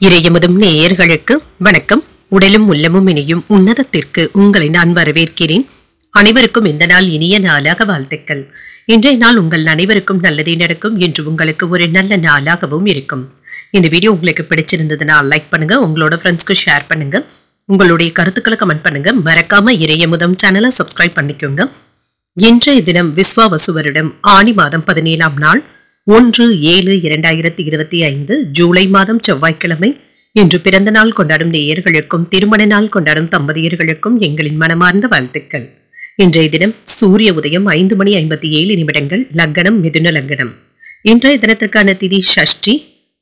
இறையமுதும் நேயர்களுக்கு வணக்கம். உடலும் உள்ளமும் இணையும் உன்னதத்திற்கு உங்களை நான் வரவேற்கிறேன். அனைவருக்கும் இந்த நாள் இனிய நாளாக வாழ்த்துக்கள். இன்றைய நாள் உங்கள் அனைவருக்கும் நல்லதே நடக்கும் என்று உங்களுக்கு ஒரு நல்ல நாளாகவும் இருக்கும். இந்த வீடியோ உங்களுக்கு பிடிச்சிருந்ததுன்னா லைக் பண்ணுங்க, உங்களோட ஃப்ரெண்ட்ஸ்க்கு ஷேர் பண்ணுங்க, உங்களுடைய கருத்துக்களை கமெண்ட் பண்ணுங்க. மறக்காம இறையமுதம் சேனலை சப்ஸ்கிரைப் பண்ணிக்கோங்க. இன்றைய தினம் விஸ்வாவசு வருடம் ஆனி மாதம் 17ஆம் நாள் 1/7/2025 ஜூலை மாதம் செவ்வாய்க்கிழமை. இன்று பிறந்த நாள் கொண்டாடும் நேயர்களுக்கும் திருமண நாள் கொண்டாடும் தம்பதியர்களுக்கும் எங்களின் மனமார்ந்த வாழ்த்துக்கள். இன்றைய தினம் சூரிய உதயம் 5:57 லக்னம் மிதுன லக்னம். இன்றைய தினத்திற்கான திதி ஷஷ்டி.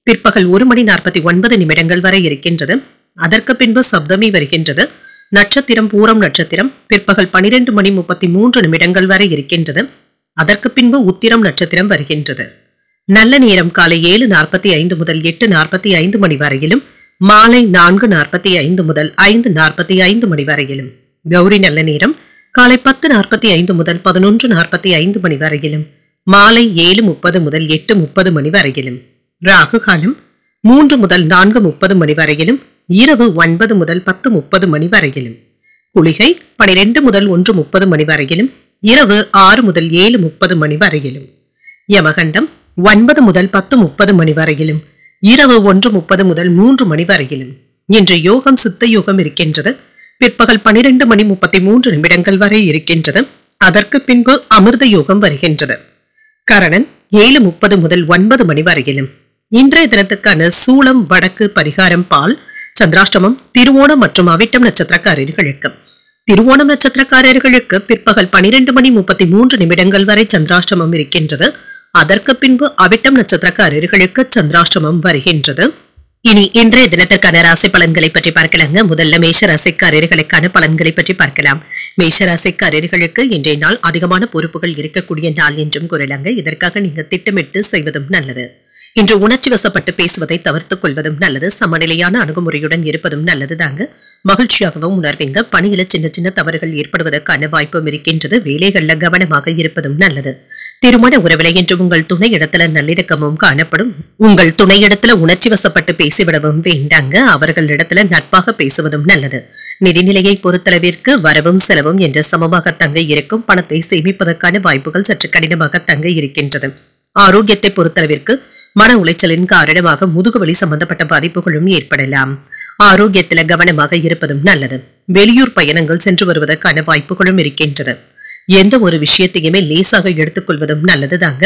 பிற்பகல் 1:49 வரை இருக்கின்றது. அதற்கு பின்பு சப்தமி வருகின்றது. நட்சத்திரம் பூரம் நட்சத்திரம் பிற்பகல் 12:33 வரை இருக்கின்றது. அதற்கு பின்பு உத்திரம் நட்சத்திரம் வருகின்றது. நல்ல நேரம் காலை 7:45 முதல் 8:45 மணி வரையிலும், மாலை 4:45 முதல் 5:45 மணி வரையிலும். கௌரி நல்ல நேரம் காலை 10:45 முதல் 11:45 மணி வரையிலும், மாலை 7:30 முதல் 8:30 மணி வரையிலும். ராகு காலம் 3 முதல் 4:30 மணி வரையிலும், இரவு 9 முதல் 10:30 மணி வரையிலும். குளிகை 12 முதல் 1:30 மணி வரையிலும், இரவு 6 முதல் 7:30 மணி வரையிலும். யமகண்டம் 9 முதல் 10:30 மணி வரையிலும், இரவு 1:30 முதல் 3 மணி வரையிலும். இன்று யோகம் சித்த யோகம் இருக்கின்றது. பிற்பகல் 12:33 வரை இருக்கின்றது. அதற்கு பின்பு அமிர்த யோகம் வருகின்றது. கரணன் 7:30 முதல் 9 மணி வரையிலும். இன்றைய தினத்துக்கான சூளம் வடக்கு, பரிகாரம் பால். சந்திராஷ்டமம் திருவோணம் மற்றும் அவிட்டம் நட்சத்திரக்காரர்களுக்கு. திருவோணம் நட்சத்திரக்காரர்களுக்கு பிற்பகல் 12:33 வரை சந்திராஷ்டமம் இருக்கின்றது. அதற்கு பின்பு அவிட்டம் நட்சத்திரக்காரர்களுக்கு சந்திராஷ்டமம் வருகின்றது. இனி இன்றைய தினத்திற்கான ராசி பலன்களை பற்றி பார்க்கலாங்க. முதல்ல மேஷ ராசிக்காரர்களுக்கான பலன்களை பற்றி பார்க்கலாம். மேஷ ராசிக்காரர்களுக்கு இன்றைய நாள் அதிகமான பொறுப்புகள் இருக்கக்கூடிய நாள் என்றும் கூறலாங்க. இதற்காக நீங்க திட்டமிட்டு செய்வதும் நல்லது. இன்று உணர்ச்சி வசப்பட்டு பேசுவதை தவிர்த்துக் கொள்வதும் நல்லது. சமநிலையான அணுகுமுறையுடன் இருப்பதும் நல்லதுதாங்க. மகிழ்ச்சியாகவும் உணர்வீங்க. பணியில சின்ன சின்ன தவறுகள் ஏற்படுவதற்கான வாய்ப்பும் இருக்கின்றது. வேலைகள்ல கவனமாக இருப்பதும் நல்லது. திருமண உறவில இன்று உங்கள் துணை இடத்துல நல்லிணக்கமும் காணப்படும். உங்கள் துணை இடத்துல உணர்ச்சி வசப்பட்டு பேசிவிடவும் வேண்டாங்க. அவர்களிடத்துல நட்பாக பேசுவதும் நல்லது. நிதிநிலையை பொறுத்தளவிற்கு வரவும் செலவும் என்ற சமமாக தங்க இருக்கும். பணத்தை சேமிப்பதற்கான வாய்ப்புகள் சற்று கடினமாக தங்க இருக்கின்றது. ஆரோக்கியத்தை பொறுத்தளவிற்கு மன உளைச்சலின் காரணமாக முதுகுவலி சம்பந்தப்பட்ட பாதிப்புகளும் ஏற்படலாம். ஆரோக்கியத்துல கவனமாக இருப்பதும் நல்லது. வெளியூர் பயணங்கள் சென்று வருவதற்கான வாய்ப்புகளும் இருக்கின்றது. எந்த ஒரு விஷயத்தையுமே லேசாக எடுத்துக்கொள்வதும் நல்லதுதாங்க.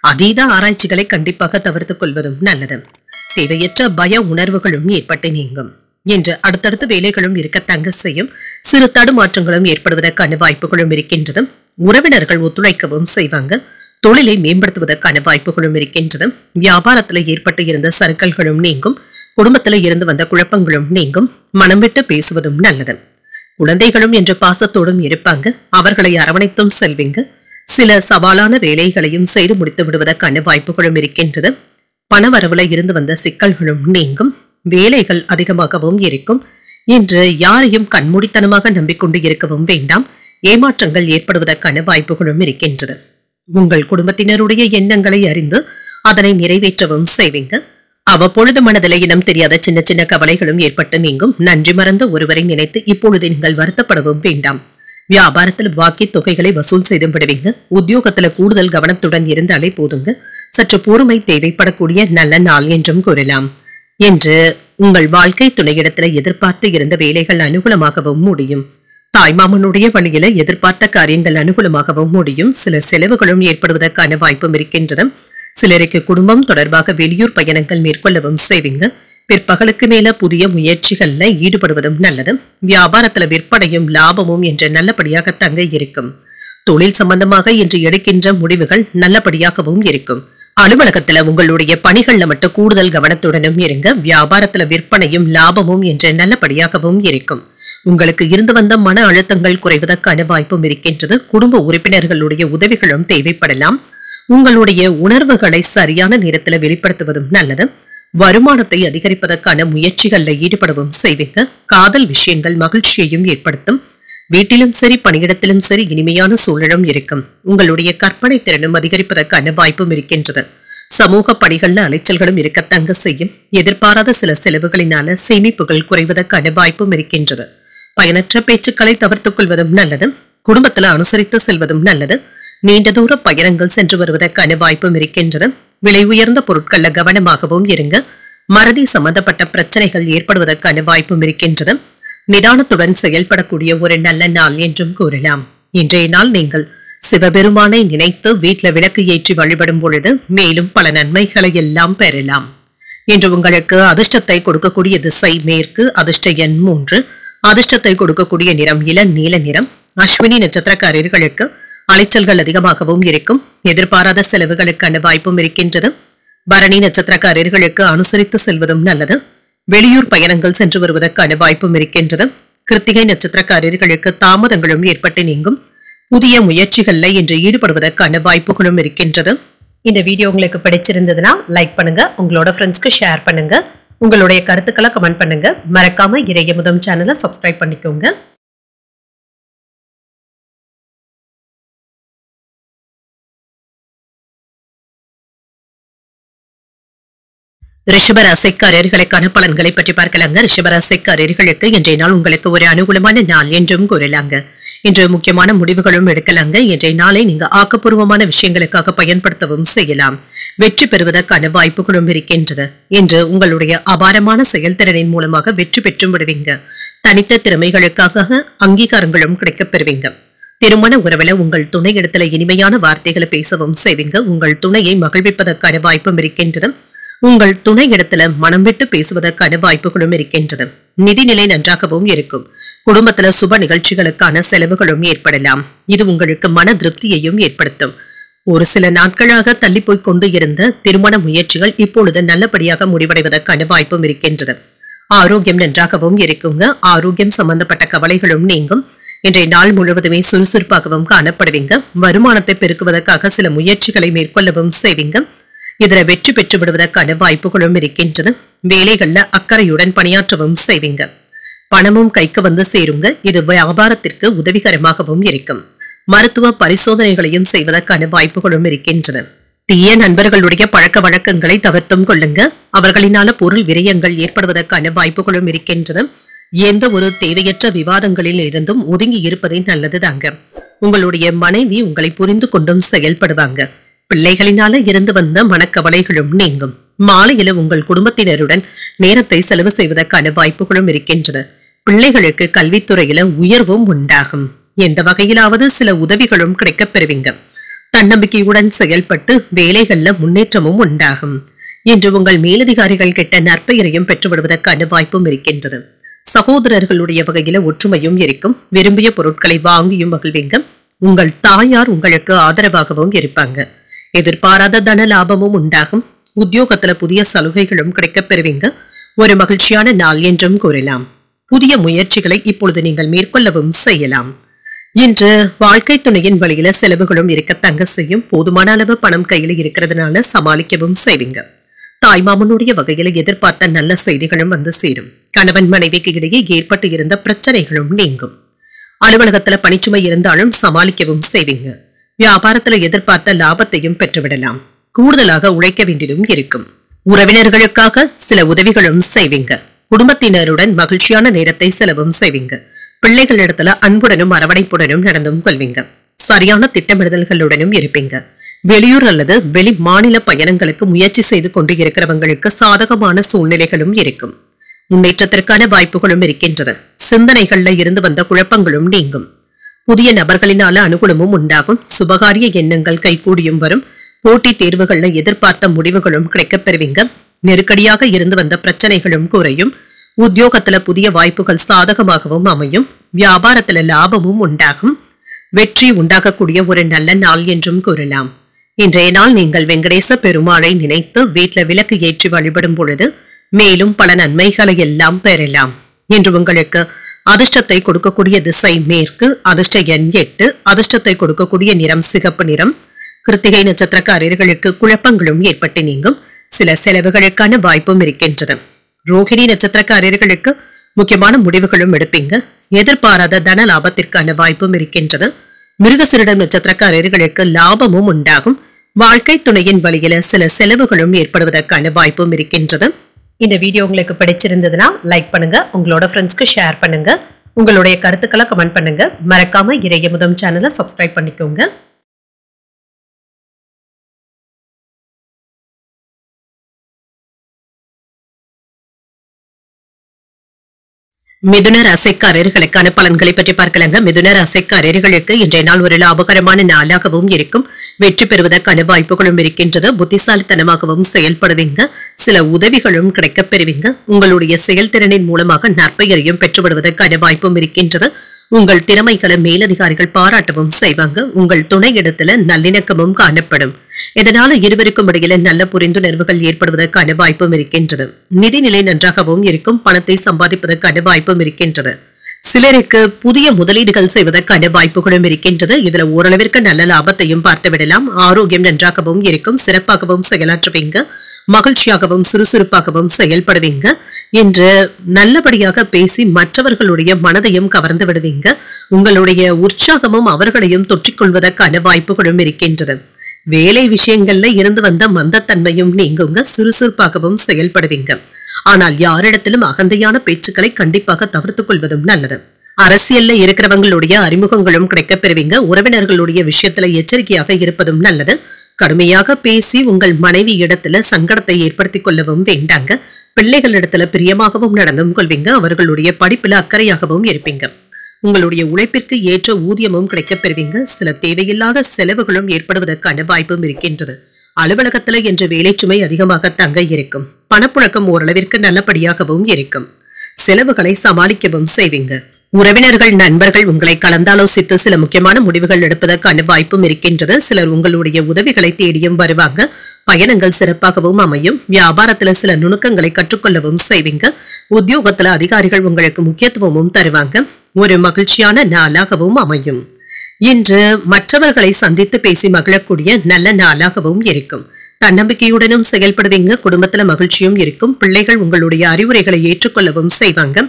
அதீத ஆராய்ச்சிகளை கண்டிப்பாக தவிர்த்துக் கொள்வதும் நல்லது. தேவையற்ற பய உணர்வுகளும் ஏற்பட்டு நீங்கும். என்று அடுத்தடுத்த வேலைகளும் இருக்கத்தங்க செய்யும். சிறு தடுமாற்றங்களும் ஏற்படுவதற்கான வாய்ப்புகளும் இருக்கின்றது. உறவினர்கள் ஒத்துழைக்கவும் செய்வாங்க. தொழிலை மேம்படுத்துவதற்கான வாய்ப்புகளும் இருக்கின்றது. வியாபாரத்துல ஏற்பட்டு இருந்த சறுக்கல்களும் நீங்கும். குடும்பத்துல இருந்து வந்த குழப்பங்களும் நீங்கும். மனம் விட்டு பேசுவதும் நல்லது. குழந்தைகளும் என்ற பாசத்தோடும் இருப்பாங்க. அவர்களை அரவணைத்தும் செல்வீங்க. சில சவாலான வேலைகளையும் செய்து முடித்து விடுவதற்கான வாய்ப்புகளும் இருக்கின்றது. பணவரவுல இருந்து வந்த சிக்கல்களும் நீங்கும். வேலைகள் அதிகமாகவும் இருக்கும். இன்று யாரையும் கண்மூடித்தனமாக நம்பிக்கொண்டு இருக்கவும் வேண்டாம். ஏமாற்றங்கள் ஏற்படுவதற்கான வாய்ப்புகளும் இருக்கின்றது. உங்கள் குடும்பத்தினருடைய எண்ணங்களை அறிந்து அதனை நிறைவேற்றவும் செய்வீங்க. அவ்வப்பொழுது மனதில் இனம் தெரியாத சின்ன சின்ன கவலைகளும் ஏற்பட்டு நீங்கும். நன்றி மறந்த ஒருவரை நினைத்து இப்பொழுது நீங்கள் வருத்தப்படவும் வேண்டாம். வியாபாரத்தில் பாக்கி தொகைகளை வசூல் செய்து விடுவீங்க. உத்தியோகத்துல கூடுதல் கவனத்துடன் இருந்தாலே போதுங்க. சற்று பொறுமை தேவைப்படக்கூடிய நல்ல நாள் என்றும் கூறலாம். என்று உங்கள் வாழ்க்கை துணையிடத்துல எதிர்பார்த்து இருந்த வேலைகள் அனுகூலமாகவும் முடியும். தாய்மாமனுடைய வழியில எதிர்பார்த்த காரியங்கள் அனுகூலமாகவும் முடியும். சில செலவுகளும் ஏற்படுவதற்கான வாய்ப்பும் இருக்கின்றது. சிலருக்கு குடும்பம் தொடர்பாக வெளியூர் பயணங்கள் மேற்கொள்ளவும் செய்வீங்க. பிற்பகலுக்கு மேல புதிய முயற்சிகள்ல ஈடுபடுவதும் நல்லது. வியாபாரத்துல விற்பனையும் லாபமும் என்று நல்லபடியாக தங்க இருக்கும். தொழில் சம்பந்தமாக இன்று எடுக்கின்ற முடிவுகள் நல்லபடியாகவும் இருக்கும். அலுவலகத்துல உங்களுடைய பணிகள்ல மட்டும் கூடுதல் கவனத்துடனும் இருங்க. வியாபாரத்துல விற்பனையும் லாபமும் என்று நல்லபடியாகவும் இருக்கும். உங்களுக்கு இருந்து வந்த மன அழுத்தங்கள் குறைவதற்கான வாய்ப்பும் இருக்கின்றது. குடும்ப உறுப்பினர்களுடைய உதவிகளும் தேவைப்படலாம். உங்களுடைய உணர்வுகளை சரியான நேரத்தில் வெளிப்படுத்துவதும் நல்லது. வருமானத்தை அதிகரிப்பதற்கான முயற்சிகள்ல ஈடுபடவும் செய்வீங்க. காதல் விஷயங்கள் மகிழ்ச்சியையும் ஏற்படுத்தும். வீட்டிலும் சரி பணியிடத்திலும் சரி இனிமையான சூழலும் இருக்கும். உங்களுடைய கற்பனை திறனும் அதிகரிப்பதற்கான வாய்ப்பும் இருக்கின்றது. சமூக பணிகள்ல அலைச்சல்களும் இருக்கத்தங்க செய்யும். எதிர்பாராத சில செலவுகளினால சேமிப்புகள் குறைவதற்கான வாய்ப்பும் இருக்கின்றது. பயனற்ற பேச்சுக்களை தவிர்த்துக் கொள்வதும் நல்லது. குடும்பத்துல அனுசரித்து செல்வதும் நல்லது. நீண்ட தூர பயணங்கள் சென்று வருவதற்கான வாய்ப்பும் இருக்கின்றது. விலை உயர்ந்த பொருட்கள்ல கவனமாகவும் இருங்க. மறதி சம்பந்தப்பட்ட பிரச்சனைகள் ஏற்படுவதற்கான வாய்ப்பும் இருக்கின்றது. நிதானத்துடன் செயல்படக்கூடிய ஒரு நல்ல நாள் என்றும் கூறலாம். இன்றைய நாள் நீங்கள் சிவபெருமானை நினைத்து வீட்டில் விளக்கு ஏற்றி வழிபடும் பொழுது மேலும் பல நன்மைகளை எல்லாம் பெறலாம். இன்று உங்களுக்கு அதிர்ஷ்டத்தை கொடுக்கக்கூடிய திசை மேற்கு, அதிர்ஷ்ட எண் 3, அதிர்ஷ்டத்தை கொடுக்கக்கூடிய நிறம் இளநீல நிறம். அஸ்வினி நட்சத்திரக்காரர்களுக்கு அலைச்சல்கள் அதிகமாகவும் இருக்கும். எதிர்பாராத செலவுகளுக்கான வாய்ப்பும் இருக்கின்றது. பரணி நட்சத்திரக்காரர்களுக்கு அனுசரித்து செல்வதும் நல்லது. வெளியூர் பயணங்கள் சென்று வருவதற்கான வாய்ப்பும் இருக்கின்றது. கிருத்திகை நட்சத்திரக்காரர்களுக்கு தாமதங்களும் ஏற்பட்டு நீங்கும். புதிய முயற்சிகள்ல இன்று ஈடுபடுவதற்கான வாய்ப்புகளும் இருக்கின்றது. இந்த வீடியோ உங்களுக்கு பிடிச்சிருந்ததுன்னா லைக் பண்ணுங்க, உங்களோட ஃப்ரெண்ட்ஸ்க்கு ஷேர் பண்ணுங்க, உங்களுடைய கருத்துக்களை கமெண்ட் பண்ணுங்க. மறக்காம இறையமுதம் சேனலை சப்ஸ்கிரைப் பண்ணிக்கோங்க. ரிஷபராசிக்காரர்களுக்கான பலன்களை பற்றி பார்க்கலாங்க. ரிஷபராசிக்காரர்களுக்கு இன்றைய நாள் உங்களுக்கு ஒரு அனுகூலமான நாள் என்றும் கூறலாங்க. இன்று முக்கியமான முடிவுகளும் எடுக்கலாங்க. இன்றைய நாளை நீங்க ஆக்கப்பூர்வமான விஷயங்களுக்காக பயன்படுத்தவும் செய்யலாம். வெற்றி பெறுவதற்கான வாய்ப்புகளும் இருக்கின்றது. இன்று உங்களுடைய அபாரமான செயல்திறனின் மூலமாக வெற்றி பெற்றும் விடுவீங்க. தனித்த திறமைகளுக்காக அங்கீகாரங்களும் கிடைக்கப் பெறுவீங்க. திருமண உறவுல உங்கள் துணை இடத்துல இனிமையான வார்த்தைகளை பேசவும் செய்வீங்க. உங்கள் துணையை மகிழ்விப்பதற்கான வாய்ப்பும் இருக்கின்றது. உங்கள் துணை இடத்துல மனம் விட்டு பேசுவதற்கான வாய்ப்புகளும் இருக்கின்றது. நிதிநிலை நன்றாகவும் இருக்கும். குடும்பத்துல சுப நிகழ்ச்சிகளுக்கான செலவுகளும் ஏற்படலாம். இது உங்களுக்கு மன திருப்தியையும் ஏற்படுத்தும். ஒரு சில நாட்களாக தள்ளி போய் கொண்டு இருந்த திருமண முயற்சிகள் இப்பொழுது நல்லபடியாக முடிவடைவதற்கான வாய்ப்பும் இருக்கின்றது. ஆரோக்கியம் நன்றாகவும் இருக்குங்க. ஆரோக்கியம் சம்பந்தப்பட்ட கவலைகளும் நீங்கும். இன்றைய நாள் முழுவதுமே சுறுசுறுப்பாகவும் காணப்படுவீங்க. வருமானத்தை பெருக்குவதற்காக சில முயற்சிகளை மேற்கொள்ளவும் செய்வீங்க. இதுல வெற்றி பெற்று விடுவதற்கான வாய்ப்புகளும் இருக்கின்றது. வேலைகள்ல அக்கறையுடன் பணியாற்றவும் செய்வீங்க. பணமும் கைக்கு வந்து சேருங்க. இது வியாபாரத்திற்கு உதவிகரமாகவும் இருக்கும். மருத்துவ பரிசோதனைகளையும் செய்வதற்கான வாய்ப்புகளும் இருக்கின்றது. தீய நண்பர்களுடைய பழக்க வழக்கங்களை தவிர்த்தும் கொள்ளுங்க. அவர்களினால பொருள் விரயங்கள் ஏற்படுவதற்கான வாய்ப்புகளும் இருக்கின்றது. எந்த ஒரு தேவையற்ற விவாதங்களில் இருந்தும் ஒதுங்கி இருப்பதே நல்லதுதாங்க. உங்களுடைய மனைவி உங்களை புரிந்து கொண்டும் செயல்படுவாங்க. பிள்ளைகளினால இருந்து வந்த மனக்கவலைகளும் நீங்கும். மாலையில உங்கள் குடும்பத்தினருடன் நேரத்தை செலவு செய்வதற்கான வாய்ப்புகளும் இருக்கின்றது. பிள்ளைகளுக்கு கல்வித்துறையில உயர்வும் உண்டாகும். எந்த வகையிலாவது சில உதவிகளும் கிடைக்கப் பெறுவீங்க. தன்னம்பிக்கையுடன் செயல்பட்டு வேலைகள்ல முன்னேற்றமும் உண்டாகும். இன்று உங்கள் மேலதிகாரிகள் கிட்ட நற்பெயரையும் பெற்றுவிடுவதற்கான வாய்ப்பும் இருக்கின்றது. சகோதரர்களுடைய வகையில ஒற்றுமையும் இருக்கும். விரும்பிய பொருட்களை வாங்கியும் மகிழ்வீங்க. உங்கள் தாயார் உங்களுக்கு ஆதரவாகவும் இருப்பாங்க. எதிர்பாராத தன லாபமும் உண்டாகும். உத்தியோகத்துல புதிய சலுகைகளும் கிடைக்கப் பெறுவீங்க. ஒரு மகிழ்ச்சியான நாள் என்றும் கூறலாம். புதிய முயற்சிகளை இப்பொழுது நீங்கள் மேற்கொள்ளவும் செய்யலாம். இன்று வாழ்க்கை துணையின் வழியில செலவுகளும் இருக்கத்தங்க செய்யும். போதுமான அளவு பணம் கையில இருக்கிறதுனால சமாளிக்கவும் செய்வீங்க. தாய்மாமனுடைய வகையில எதிர்பார்த்த நல்ல செய்திகளும் வந்து சேரும். கணவன் மனைவிக்கு இடையே ஏற்பட்டு இருந்த பிரச்சனைகளும் நீங்கும். அலுவலகத்துல பணிச்சுமை இருந்தாலும் சமாளிக்கவும் செய்வீங்க. வியாபாரத்துல எதிர்பார்த்த லாபத்தையும் பெற்றுவிடலாம். கூடுதலாக உழைக்க வேண்டியதும் இருக்கும். உறவினர்களுக்காக சில உதவிகளும் செய்வீங்க. குடும்பத்தினருடன் மகிழ்ச்சியான நேரத்தை செலவும் செய்வீங்க. பிள்ளைகளிடத்துல அன்புடனும் அரவணைப்புடனும் நடந்தும் கொள்வீங்க. சரியான திட்டமிடுதல்களுடனும் இருப்பீங்க. வெளியூர் அல்லது வெளி மாநில பயணங்களுக்கு முயற்சி செய்து கொண்டு இருக்கிறவங்களுக்கு சாதகமான சூழ்நிலைகளும் இருக்கும். முன்னேற்றத்திற்கான வாய்ப்புகளும் இருக்கின்றது. சிந்தனைகள்ல இருந்து வந்த குழப்பங்களும் நீங்கும். புதிய நபர்களினால அனுகூலமும் உண்டாகும். சுபகாரிய எண்ணங்கள் கைகூடியும் வரும். போட்டி தேர்வுகள்ல எதிர்பார்த்த முடிவுகளும் கிடைக்கப் பெறுவீங்க. நெருக்கடியாக இருந்து வந்த பிரச்சனைகளும் குறையும். உத்தியோகத்துல புதிய வாய்ப்புகள் சாதகமாகவும் அமையும். வியாபாரத்துல லாபமும் உண்டாகும். வெற்றி உண்டாகக்கூடிய ஒரு நல்ல நாள் என்றும் கூறலாம். இன்றைய நாள் நீங்கள் வெங்கடேச பெருமாளை நினைத்து வீட்டுல விளக்கு ஏற்றி வழிபடும் பொழுது மேலும் பல நன்மைகளை எல்லாம் பெறலாம். இன்று உங்களுக்கு அதிர்ஷ்டத்தை கொடுக்கக்கூடிய திசை மேற்கு, அதிர்ஷ்ட எண் 8, அதிர்ஷ்டத்தை கொடுக்கக்கூடிய நிறம் சிகப்பு நிறம். கிருத்திகை நட்சத்திரக்காரர்களுக்கு குழப்பங்களும் ஏற்பட்டு நீங்கும். சில செலவுகளுக்கான வாய்ப்பும் இருக்கின்றது. ரோஹிணி நட்சத்திரக்காரர்களுக்கு முக்கியமான முடிவுகளும் எடுப்பீங்க. எதிர்பாராத தன லாபத்திற்கான வாய்ப்பும் இருக்கின்றது. மிருகசீரிடம் நட்சத்திரக்காரர்களுக்கு லாபமும் உண்டாகும். வாழ்க்கை துணையின் வழியில சில செலவுகளும் ஏற்படுவதற்கான வாய்ப்பும் இருக்கின்றது. இந்த வீடியோ உங்களுக்கு பிடிச்சிருந்ததுன்னா லைக் பண்ணுங்க, உங்களோட ஃப்ரெண்ட்ஸ்க்கு ஷேர் பண்ணுங்க, உங்களுடைய கருத்துக்களை கமெண்ட் பண்ணுங்க. மறக்காம இறையமுதம் சேனலை சப்ஸ்கிரைப் பண்ணிக்கோங்க. மிதுன ராசிக்காரர்களுக்கான பலன்களை பற்றி பார்க்கலாங்க. மிதுன ராசிக்காரர்களுக்கு இன்றைய நாள் ஒரு லாபகரமான நாளாகவும் இருக்கும். வெற்றி பெறுவதற்கான வாய்ப்புகளும் இருக்கின்றது. புத்திசாலித்தனமாகவும் செயல்படுவீங்க. சில உதவிகளும் கிடைக்கப் பெறுவீங்க. உங்களுடைய செயல்திறனின் மூலமாக நற்பெயரையும் பெற்றுவிடுவதற்கான வாய்ப்பும் இருக்கின்றது. உங்கள் திறமைகளை மேலதிகாரிகள் பாராட்டவும் செய்வாங்க. உங்கள் துணை இடத்துல நல்லிணக்கமும் காணப்படும். இதனால இருவருக்கும் இடையில நல்ல புரிந்துணர்வுகள் ஏற்படுவதற்கான வாய்ப்பும் இருக்கின்றது. நிதிநிலை நன்றாகவும் இருக்கும். பணத்தை சம்பாதிப்பதற்கான வாய்ப்பும் இருக்கின்றது. சிலருக்கு புதிய முதலீடுகள் செய்வதற்கான வாய்ப்புகளும் இருக்கின்றது. இதுல ஓரளவிற்கு நல்ல லாபத்தையும் பார்த்து விடலாம். ஆரோக்கியம் நன்றாகவும் இருக்கும். சிறப்பாகவும் செயலாற்றுவீங்க. மகிழ்ச்சியாகவும் சுறுசுறுப்பாகவும் செயல்படுவீங்க. என்று நல்லபடியாக பேசி மற்றவர்களுடைய மனதையும் கவர்ந்து விடுவீங்க. உங்களுடைய உற்சாகமும் அவர்களையும் தொற்றிக்கொள்வதற்கான வாய்ப்புகளும் இருக்கின்றது. வேலை விஷயங்கள்ல இருந்து வந்த மந்தத்தன்மையும் நீங்குங்க. சுறுசுறுப்பாகவும் செயல்படுவீங்க. ஆனால் யாரிடத்திலும் அகந்தையான பேச்சுக்களை கண்டிப்பாக தவிர்த்துக் கொள்வதும் நல்லது. அரசியல்ல இருக்கிறவங்களுடைய அறிமுகங்களும் கிடைக்கப் பெறுவீங்க. உறவினர்களுடைய விஷயத்துல எச்சரிக்கையாக இருப்பதும் நல்லது. கடுமையாக பேசி உங்கள் மனைவி இடத்துல சங்கடத்தை ஏற்படுத்திக் கொள்ளவும் வேண்டாங்க. பிள்ளைகளிடத்துல பிரியமாகவும் நடந்தும் கொள்வீங்க. அவர்களுடைய படிப்புல அக்கறையாகவும் இருப்பீங்க. உங்களுடைய உழைப்பிற்கு ஏற்ற ஊதியமும் கிடைக்கப் பெறுவீங்க. சில தேவையில்லாத செலவுகளும் ஏற்படுவதற்கான வாய்ப்பும் இருக்கின்றது. அலுவலகத்துல என்ற வேலை சுமை அதிகமாக தங்க இருக்கும். பணப்புழக்கம் ஓரளவிற்கு நல்லபடியாகவும் இருக்கும். செலவுகளை சமாளிக்கவும் செய்வீங்க. உறவினர்கள் நண்பர்கள் உங்களை கலந்தாலோசித்து சில முக்கியமான முடிவுகள் எடுப்பதற்கான வாய்ப்பும் இருக்கின்றது. சிலர் உங்களுடைய உதவிகளை தேடியும் வருவாங்க. பயணங்கள் சிறப்பாகவும் அமையும். வியாபாரத்துல சில நுணுக்கங்களை கற்றுக்கொள்ளவும் செய்வீங்க. உத்தியோகத்துல அதிகாரிகள் உங்களுக்கு முக்கியத்துவமும் தருவாங்க. ஒரு மகிழ்ச்சியான நாளாகவும் அமையும். இன்று மற்றவர்களை சந்தித்து பேசி மகிழக்கூடிய நல்ல நாளாகவும் இருக்கும். தன்னம்பிக்கையுடனும் செயல்படுவீங்க. குடும்பத்துல மகிழ்ச்சியும் இருக்கும். பிள்ளைகள் உங்களுடைய அறிவுரைகளை ஏற்றுக்கொள்ளவும் செய்வாங்க.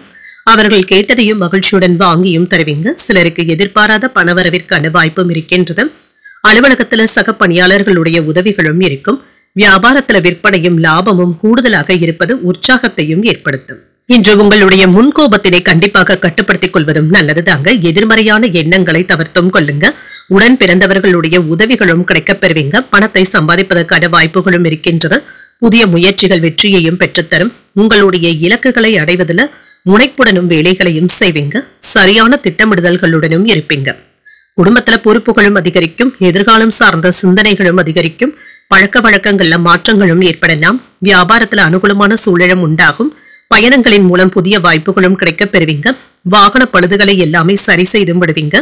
அவர்கள் கேட்டதையும் மகிழ்ச்சியுடன் வாங்கியும் தருவீங்க. சிலருக்கு எதிர்பாராத பணவரவிற்கான வாய்ப்பும் இருக்கின்றது. அலுவலகத்துல சக பணியாளர்களுடைய உதவிகளும் இருக்கும். வியாபாரத்துல விற்பனையும் லாபமும் கூடுதலாக இருப்பது உற்சாகத்தையும் ஏற்படுத்தும். இன்று உங்களுடைய முன்கோபத்தினை கண்டிப்பாக கட்டுப்படுத்திக் கொள்வதும் நல்லது தாங்க. எதிர்மறையான எண்ணங்களை தவிர்த்தும் கொள்ளுங்க. உடன் பிறந்தவர்களுடைய உதவிகளும் கிடைக்கப் பெறுவீங்க. பணத்தை சம்பாதிப்பதற்கான வாய்ப்புகளும் இருக்கின்றது. புதிய முயற்சிகள் வெற்றியையும் பெற்றுத்தரும். உங்களுடைய இலக்குகளை அடைவதில் முனைப்புடனும் வேலைகளையும் செய்வீங்க. சரியான திட்டமிடுதல்களுடனும் இருப்பீங்க. குடும்பத்துல பொறுப்புகளும் அதிகரிக்கும். எதிர்காலம் சார்ந்த சிந்தனைகளும் அதிகரிக்கும். பழக்க வழக்கங்கள்ல மாற்றங்களும் ஏற்படலாம். வியாபாரத்துல அனுகூலமான சூழலும் உண்டாகும். பயணங்களின் மூலம் புதிய வாய்ப்புகளும் கிடைக்கப் பெறுவீங்க. வாகன பழுதுகளை எல்லாமே சரி செய்தும் விடுவீங்க.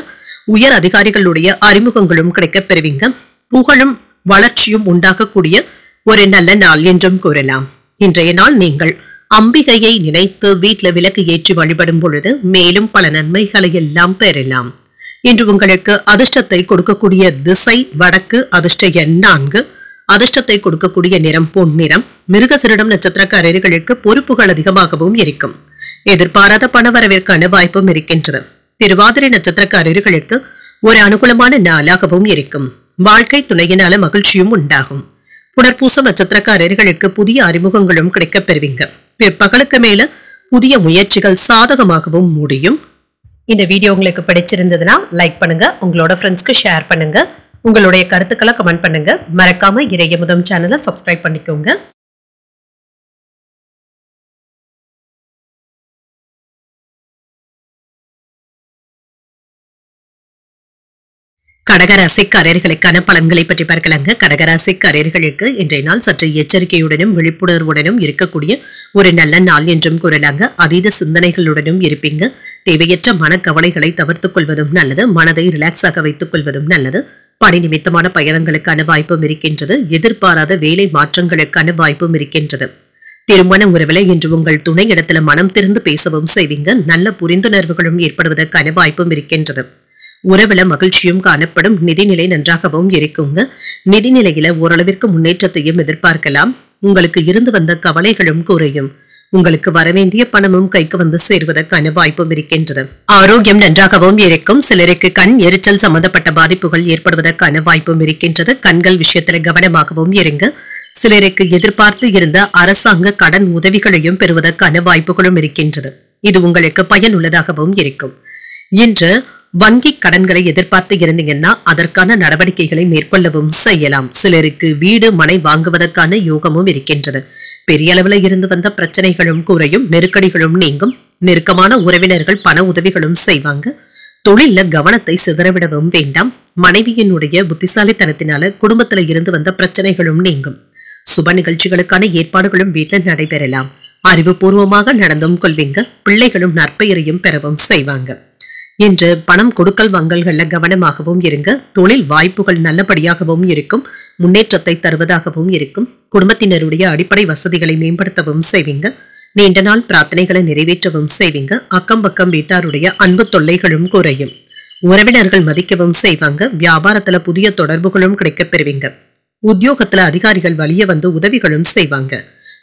உயர் அதிகாரிகளுடைய அறிமுகங்களும் கிடைக்கப் பெறுவீங்க. புகழும் வளர்ச்சியும் உண்டாகக்கூடிய ஒரு நல்ல நாள் என்றும் கூறலாம். இன்றைய நாள் நீங்கள் அம்பிகையை நினைத்து வீட்டுல விளக்கு ஏற்றி வழிபடும் பொழுது மேலும் பல நன்மைகளை எல்லாம் பெறலாம். இன்று உங்களுக்கு அதிர்ஷ்டத்தை கொடுக்கக்கூடிய திசை வடக்கு. அதிர்ஷ்ட எண் 4. அதிர்ஷ்டத்தை கொடுக்கக்கூடிய நிறம் பொன் நிறம். மிருகசீரிடம் நட்சத்திரக்காரர்களுக்கு பொறுப்புகள் அதிகமாகவும் இருக்கும். எதிர்பாராத பணவரவிற்கான வாய்ப்பும் இருக்கின்றது. திருவாதிரை நட்சத்திரக்காரர்களுக்கு ஒரு அனுகூலமான நாளாகவும் இருக்கும். வாழ்க்கை துணையினால மகிழ்ச்சியும் உண்டாகும். புனர்பூசம் நட்சத்திரக்காரர்களுக்கு புதிய அறிமுகங்களும் கிடைக்கப் பெறுவீங்க. பிற்பகலுக்கு மேல புதிய முயற்சிகள் சாதகமாகவும் முடியும். இந்த வீடியோ உங்களுக்கு பிடிச்சிருந்ததுன்னா லைக் பண்ணுங்க, உங்களோட ஃப்ரெண்ட்ஸ்க்கு ஷேர் பண்ணுங்க, உங்களுடைய கருத்துக்களை கமெண்ட் பண்ணுங்க. மறக்காம இறையமுதம் சேனலை சப்ஸ்கிரைப் பண்ணிக்கோங்க. கடகராசிக்காரர்களுக்கான பலன்களை பற்றி பார்க்கலாங்க. கடகராசிக்காரர்களுக்கு இன்றைய நாள் சற்று எச்சரிக்கையுடனும் விழிப்புணர்வுடனும் இருக்கக்கூடிய ஒரு நல்ல நாள் என்றும் கூறலாங்க. அதீத சிந்தனைகளுடனும் இருப்பீங்க. தேவையற்ற மனக்கவலைகளை தவிர்த்துக் கொள்வதும் நல்லது. மனதை ரிலாக்ஸாக வைத்துக் கொள்வதும் நல்லது. பணி நிமித்தமான பயணங்களுக்கான வாய்ப்பும் இருக்கின்றது. எதிர்பாராத வேலை மாற்றங்களுக்கான வாய்ப்பும் இருக்கின்றது. திருமண உறவுல இன்று உங்கள் துணை இடத்துல மனம் திறந்து பேசவும் செய்வீங்க. நல்ல புரிந்துணர்வுகளும் ஏற்படுவதற்கான வாய்ப்பும் இருக்கின்றது. உறவுல மகிழ்ச்சியும் காணப்படும். நிதிநிலை நன்றாகவும் இருக்குங்க. நிதிநிலையில ஓரளவிற்கு முன்னேற்றத்தையும் எதிர்பார்க்கலாம். உங்களுக்கு இருந்து வந்த கவலைகளும் குறையும். உங்களுக்கு வரவேண்டிய பணமும் கைக்கு வந்து சேருவதற்கான வாய்ப்பும் இருக்கின்றது. ஆரோக்கியம் நன்றாகவும் இருக்கும். சிலருக்கு கண் எரிச்சல் சம்பந்தப்பட்ட பாதிப்புகள் ஏற்படுவதற்கான வாய்ப்பும் இருக்கின்றது. கண்கள் விஷயத்துல கவனமாகவும் இருங்க. சிலருக்கு எதிர்பார்த்து இருந்த அரசாங்க கடன் உதவிகளையும் பெறுவதற்கான வாய்ப்புகளும் இருக்கின்றது. இது உங்களுக்கு பயனுள்ளதாகவும் இருக்கும். இன்று வங்கி கடன்களை எதிர்பார்த்து இருந்தீங்கன்னா அதற்கான நடவடிக்கைகளை மேற்கொள்ளவும் செய்யலாம். சிலருக்கு வீடு மனை வாங்குவதற்கான யோகமும் இருக்கின்றது. பெரிய அளவுல இருந்து வந்த பிரச்சனைகளும் குறையும், நெருக்கடிகளும் நீங்கும். நெருக்கமான உறவினர்கள் பண உதவிகளும் செய்வாங்க. தொழில கவனத்தை சிதறவிடவும் வேண்டாம். மனைவியினுடைய புத்திசாலித்தனத்தினால குடும்பத்துல இருந்து வந்த பிரச்சனைகளும் நீங்கும். சுப நிகழ்ச்சிகளுக்கான ஏற்பாடுகளும் வீட்டில் நடைபெறலாம். அறிவுபூர்வமாக நடந்தும் கொள்வீங்க. பிள்ளைகளும் நற்பெயரையும் பெறவும் செய்வாங்க. இன்று பணம் கொடுக்கல் வாங்கல்கள்ல கவனமாகவும் இருங்க. தொழில் வாய்ப்புகள் நல்லபடியாகவும் இருக்கும். முன்னேற்றத்தை தருவதாகவும் இருக்கும். குடும்பத்தினருடைய அடிப்படை வசதிகளை மேம்படுத்தவும் செய்வீங்க. நீண்ட நாள் பிரார்த்தனைகளை நிறைவேற்றவும் செய்வீங்க. அக்கம் பக்கம் வீட்டாருடைய அன்பு தொல்லைகளும் குறையும். உறவினர்கள் மதிக்கவும் செய்வாங்க. வியாபாரத்துல புதிய தொடர்புகளும் கிடைக்கப் பெறுவீங்க. உத்தியோகத்துல அதிகாரிகள் வழிய வந்து உதவிகளும் செய்வாங்க.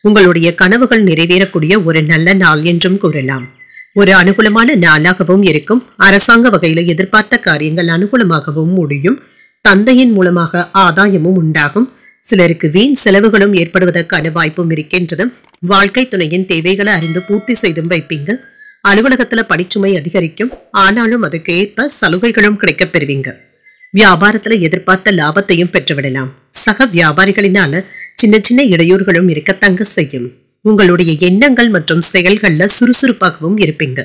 உங்களுடைய கனவுகள் நிறைவேறக்கூடிய ஒரு நல்ல நாள் என்றும் கூறலாம். ஒரு அனுகூலமான நாளாகவும் இருக்கும். அரசாங்க வகையில எதிர்பார்த்த காரியங்கள் அனுகூலமாகவும் முடியும். தந்தையின் மூலமாக ஆதாயமும் உண்டாகும். சிலருக்கு வீண் செலவுகளும் ஏற்படுவதற்கான வாய்ப்பும் இருக்கின்றது. வாழ்க்கை துணையின் தேவைகளை அறிந்து பூர்த்தி செய்தும் வைப்பீங்க. அலுவலகத்துல பணிச்சுமை அதிகரிக்கும். ஆனாலும் அதுக்கு ஏற்ப சலுகைகளும் கிடைக்கப் பெறுவீங்க. வியாபாரத்துல எதிர்பார்த்த லாபத்தையும் பெற்றுவிடலாம். சக வியாபாரிகளினால சின்ன சின்ன இடையூறுகளும் இருக்கத்தங்க செய்யும். உங்களுடைய எண்ணங்கள் மற்றும் செயல்கள்ல சுறுசுறுப்பாகவும் இருப்பீங்க.